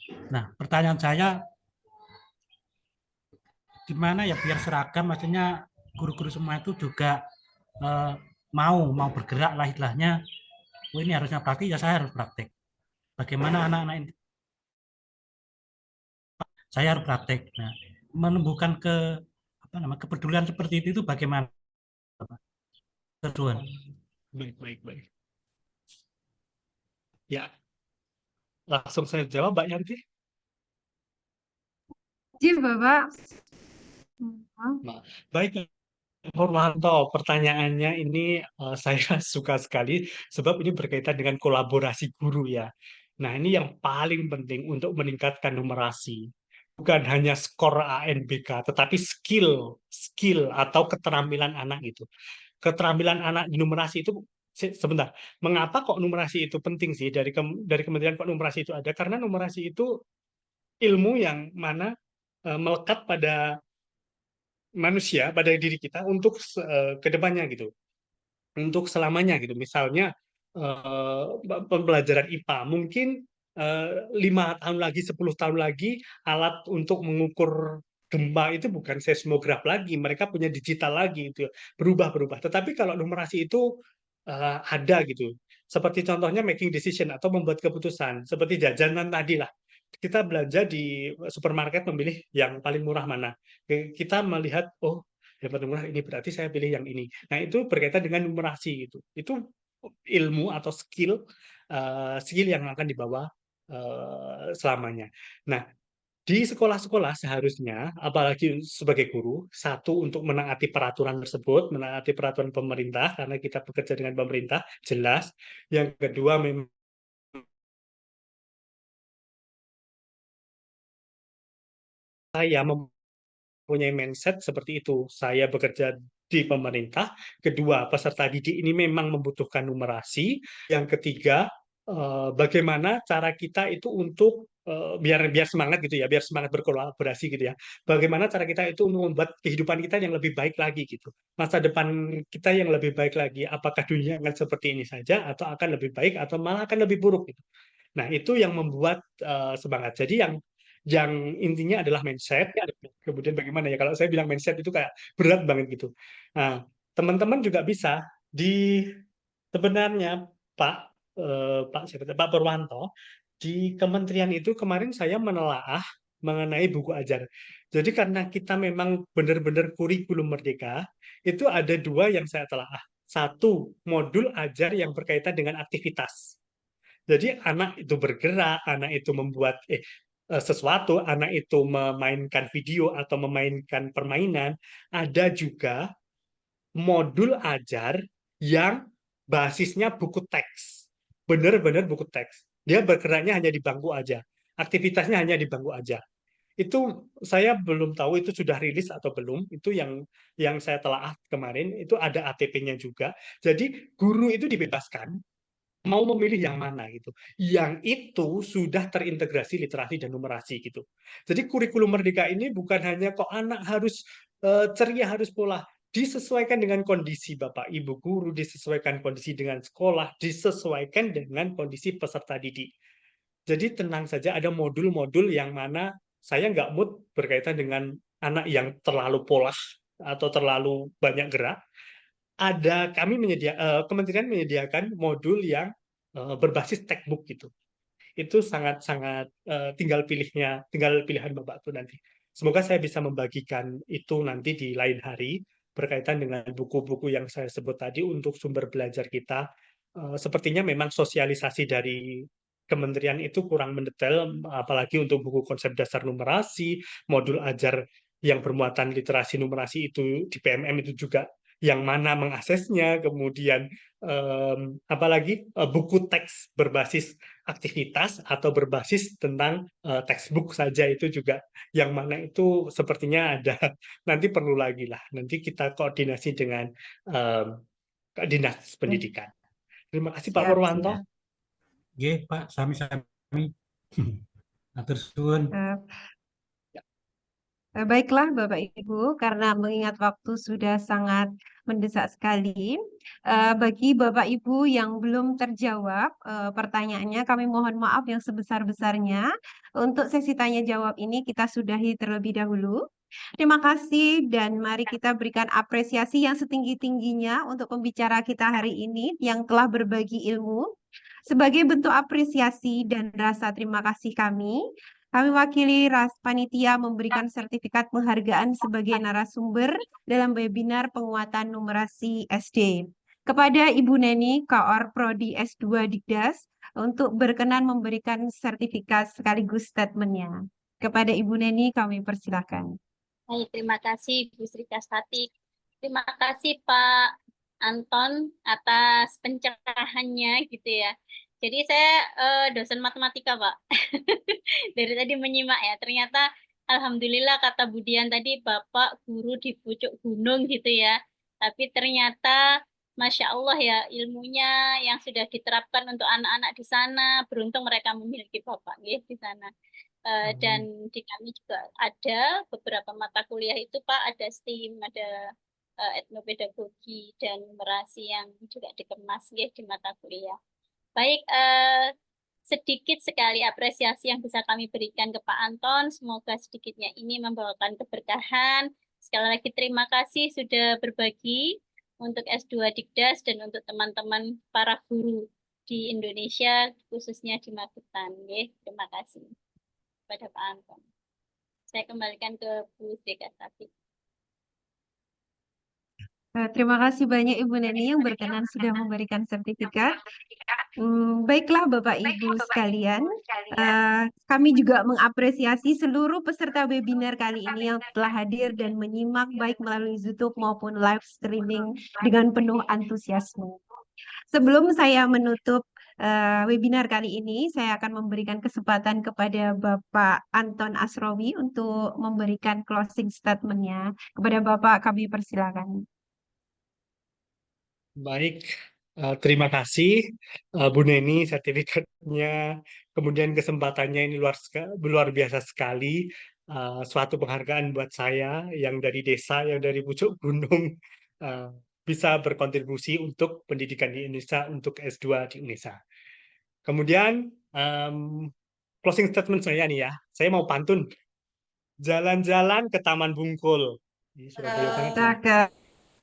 Nah, pertanyaan saya, gimana ya biar seragam, maksudnya guru-guru semua itu juga mau bergerak lah istilahnya. Oh, ini harusnya praktik, ya saya harus praktek. Bagaimana anak-anak ini? Saya harus praktek. Nah, menumbuhkan kepedulian seperti itu bagaimana, Bapak? Baik. Ya, langsung saya jawab, Mbak Yanti. Ji, Bapak. Baik, Purwanto, pertanyaannya ini saya suka sekali sebab ini berkaitan dengan kolaborasi guru ya. Nah, ini yang paling penting untuk meningkatkan numerasi. Bukan hanya skor ANBK, tetapi skill atau keterampilan anak itu. Keterampilan anak di numerasi itu, sebentar, mengapa kok numerasi itu penting sih dari Kementerian kok numerasi itu ada? Karena numerasi itu ilmu yang mana melekat pada manusia, pada diri kita untuk kedepannya gitu, untuk selamanya gitu. Misalnya pembelajaran IPA mungkin 5 tahun lagi, 10 tahun lagi alat untuk mengukur gempa itu bukan seismograf lagi, mereka punya digital lagi itu, berubah. Tetapi kalau numerasi itu ada gitu, seperti contohnya making decision atau membuat keputusan, seperti jajanan tadi lah. Kita belanja di supermarket memilih yang paling murah mana. Kita melihat, oh yang paling murah ini, berarti saya pilih yang ini. Nah, itu berkaitan dengan numerasi gitu. Itu ilmu atau skill yang akan dibawa selamanya. Nah, Di sekolah-sekolah seharusnya, apalagi sebagai guru, satu untuk menaati peraturan tersebut, menaati peraturan pemerintah, karena kita bekerja dengan pemerintah, jelas. Yang kedua, memang saya mempunyai mindset seperti itu. Saya bekerja di pemerintah. Kedua, peserta didik ini memang membutuhkan numerasi. Yang ketiga, bagaimana cara kita itu untuk biar biar semangat gitu ya, biar semangat berkolaborasi gitu ya. Bagaimana cara kita itu untuk membuat kehidupan kita yang lebih baik lagi gitu. Masa depan kita yang lebih baik lagi. Apakah dunia akan seperti ini saja atau akan lebih baik atau malah akan lebih buruk gitu. Nah, itu yang membuat semangat. Jadi yang intinya adalah mindset. Kemudian bagaimana ya? Kalau saya bilang mindset itu kayak berat banget gitu. Nah, teman-teman juga bisa di sebenarnya Pak Pak Purwanto di kementerian itu kemarin saya menelaah mengenai buku ajar. Jadi karena kita memang benar-benar kurikulum merdeka, itu ada dua yang saya telaah. Satu, modul ajar yang berkaitan dengan aktivitas. Jadi anak itu bergerak, anak itu membuat sesuatu, anak itu memainkan video atau memainkan permainan. Ada juga modul ajar yang basisnya buku teks. Benar-benar buku teks. Dia bergeraknya hanya di bangku aja. Aktivitasnya hanya di bangku aja. Itu saya belum tahu itu sudah rilis atau belum. Itu yang saya telaah kemarin, itu ada ATP-nya juga. Jadi guru itu dibebaskan mau memilih yang mana gitu. Yang itu sudah terintegrasi literasi dan numerasi gitu. Jadi kurikulum merdeka ini bukan hanya kok anak harus ceria, harus pola, disesuaikan dengan kondisi Bapak Ibu guru, disesuaikan kondisi dengan sekolah, disesuaikan dengan kondisi peserta didik. Jadi tenang saja, ada modul-modul yang mana saya nggak mood berkaitan dengan anak yang terlalu pola atau terlalu banyak gerak. Kementerian menyediakan modul yang berbasis textbook gitu. Itu sangat-sangat tinggal pilihan Bapak tuh nanti. Semoga saya bisa membagikan itu nanti di lain hari berkaitan dengan buku-buku yang saya sebut tadi untuk sumber belajar kita. Sepertinya memang sosialisasi dari kementerian itu kurang mendetail, apalagi untuk buku konsep dasar numerasi, modul ajar yang bermuatan literasi numerasi itu di PMM itu juga yang mana mengaksesnya, kemudian apalagi buku teks berbasis aktivitas atau berbasis tentang textbook saja itu juga yang mana itu sepertinya ada nanti perlu lagi lah nanti kita koordinasi dengan dinas pendidikan. Terima kasih Pak Siap, Purwanto. siap. Nggih, Pak, sami-sami. Atur suwun. Baiklah Bapak Ibu, karena mengingat waktu sudah sangat mendesak sekali, bagi Bapak Ibu yang belum terjawab pertanyaannya, kami mohon maaf yang sebesar-besarnya. Untuk sesi tanya jawab ini kita sudahi terlebih dahulu. Terima kasih dan mari kita berikan apresiasi yang setinggi-tingginya untuk pembicara kita hari ini yang telah berbagi ilmu. Sebagai bentuk apresiasi dan rasa terima kasih kami wakili panitia memberikan sertifikat penghargaan sebagai narasumber dalam webinar penguatan numerasi SD. Kepada Ibu Neni, Koor Prodi S2 Dikdas, untuk berkenan memberikan sertifikat sekaligus statementnya. Kepada Ibu Neni, kami persilakan. Baik, terima kasih Bu Sri Kastati. Terima kasih Pak Anton atas pencerahannya gitu ya. Jadi saya dosen matematika Pak. Dari tadi menyimak ya. Ternyata alhamdulillah kata Budian tadi Bapak guru di pucuk gunung gitu ya. Tapi ternyata Masya Allah ya ilmunya yang sudah diterapkan untuk anak-anak di sana. Beruntung mereka memiliki Bapak ya, di sana. Dan di kami juga ada beberapa mata kuliah itu Pak, ada STEAM, ada etnopedagogi dan numerasi yang juga dikemas ya, di mata kuliah. Baik, sedikit sekali apresiasi yang bisa kami berikan ke Pak Anton. Semoga sedikitnya ini membawakan keberkahan. Sekali lagi terima kasih sudah berbagi untuk S2 Dikdas dan untuk teman-teman para guru di Indonesia, khususnya di Magetan. Ya, terima kasih kepada Pak Anton. Saya kembalikan ke Bu Sri Kastati. Terima kasih banyak Ibu Neni yang berkenan sudah memberikan sertifikat. Baiklah Bapak Ibu sekalian, kami juga mengapresiasi seluruh peserta webinar kali ini yang telah hadir dan menyimak baik melalui YouTube maupun live streaming dengan penuh antusiasme. Sebelum saya menutup webinar kali ini, saya akan memberikan kesempatan kepada Bapak Anton Asrowi untuk memberikan closing statement-nya. Kepada Bapak kami persilakan. Baik, terima kasih Bu Neni, sertifikatnya, kemudian kesempatannya ini luar biasa sekali. Suatu penghargaan buat saya yang dari desa, yang dari pucuk gunung, bisa berkontribusi untuk pendidikan di Indonesia, untuk S2 di Indonesia. Kemudian closing statement saya nih ya, saya mau pantun. Jalan-jalan ke Taman Bungkul. Ini Surabaya banget ya. Cakep.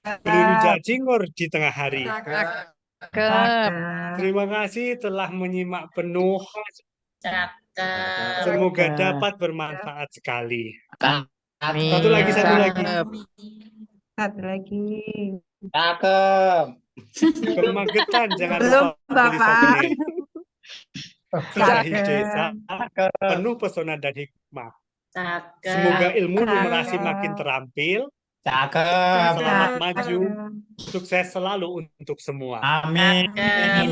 Peluru jajingor di tengah hari. Cakep. Terima kasih telah menyimak penuh. Cakep. Semoga dapat bermanfaat sekali. Amin. Satu lagi. Satu lagi. Cakep. Kemagetan, jangan Belum, lupa beli Bapak. souvenir. Selahi Cakep. desa, penuh pesona dan hikmah. Cakep. Semoga ilmu Cakep. numerasi makin terampil, Cakep. selamat maju, sukses selalu untuk semua. Amin.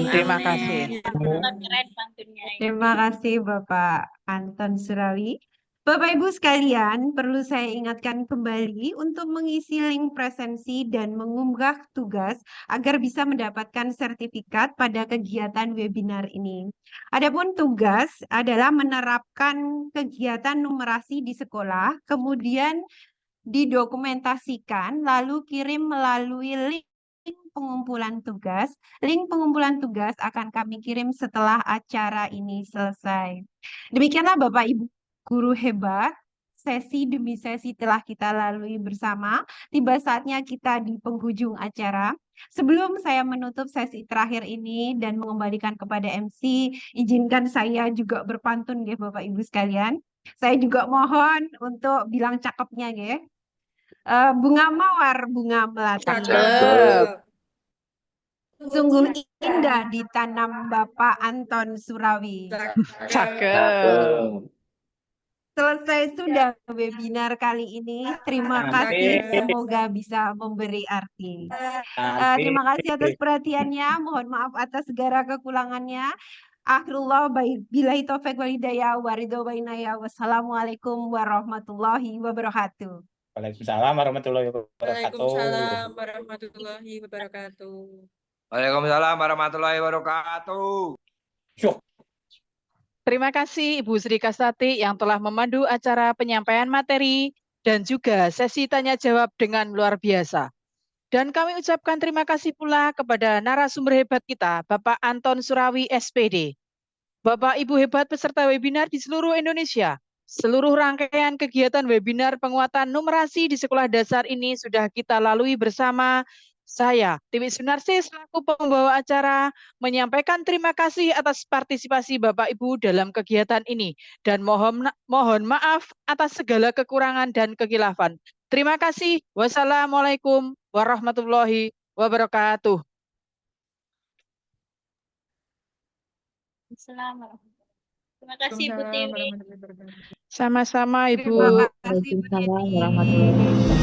Terima kasih. Keren pantunnya. Terima kasih Bapak Anton Surawi. Bapak Ibu sekalian, perlu saya ingatkan kembali untuk mengisi link presensi dan mengunggah tugas agar bisa mendapatkan sertifikat pada kegiatan webinar ini. Adapun tugas adalah menerapkan kegiatan numerasi di sekolah, kemudian didokumentasikan, lalu kirim melalui link pengumpulan tugas. Link pengumpulan tugas akan kami kirim setelah acara ini selesai. Demikianlah Bapak Ibu guru hebat, sesi demi sesi telah kita lalui bersama. Tiba saatnya kita di penghujung acara. Sebelum saya menutup sesi terakhir ini dan mengembalikan kepada MC, izinkan saya juga berpantun ya Bapak Ibu sekalian. Saya juga mohon untuk bilang cakepnya ya. Bunga mawar, bunga melati. Sungguh indah ditanam Bapak Anton Surawi. Cakep. Selesai sudah webinar kali ini. Terima kasih, semoga bisa memberi arti. Terima kasih atas perhatiannya. Mohon maaf atas segala kekurangannya. Akhirullah billahi taufik wal hidayah waridho bainaya. Wassalamualaikum warahmatullahi wabarakatuh. Waalaikumsalam warahmatullahi wabarakatuh. Waalaikumsalam warahmatullahi wabarakatuh. Waalaikumsalam warahmatullahi wabarakatuh. Terima kasih Ibu Sri Kastati yang telah memandu acara penyampaian materi dan juga sesi tanya jawab dengan luar biasa. Dan kami ucapkan terima kasih pula kepada narasumber hebat kita, Bapak Anton Surawi SPD. Bapak Ibu hebat peserta webinar di seluruh Indonesia. Seluruh rangkaian kegiatan webinar penguatan numerasi di sekolah dasar ini sudah kita lalui bersama. Saya, Tiwi Sunarsi, selaku pembawa acara, menyampaikan terima kasih atas partisipasi Bapak Ibu dalam kegiatan ini dan mohon maaf atas segala kekurangan dan kekhilafan. Terima kasih. Wassalamualaikum warahmatullahi wabarakatuh. Terima kasih Bu Tiwi. Sama-sama Ibu. Terima kasih Bu Neni.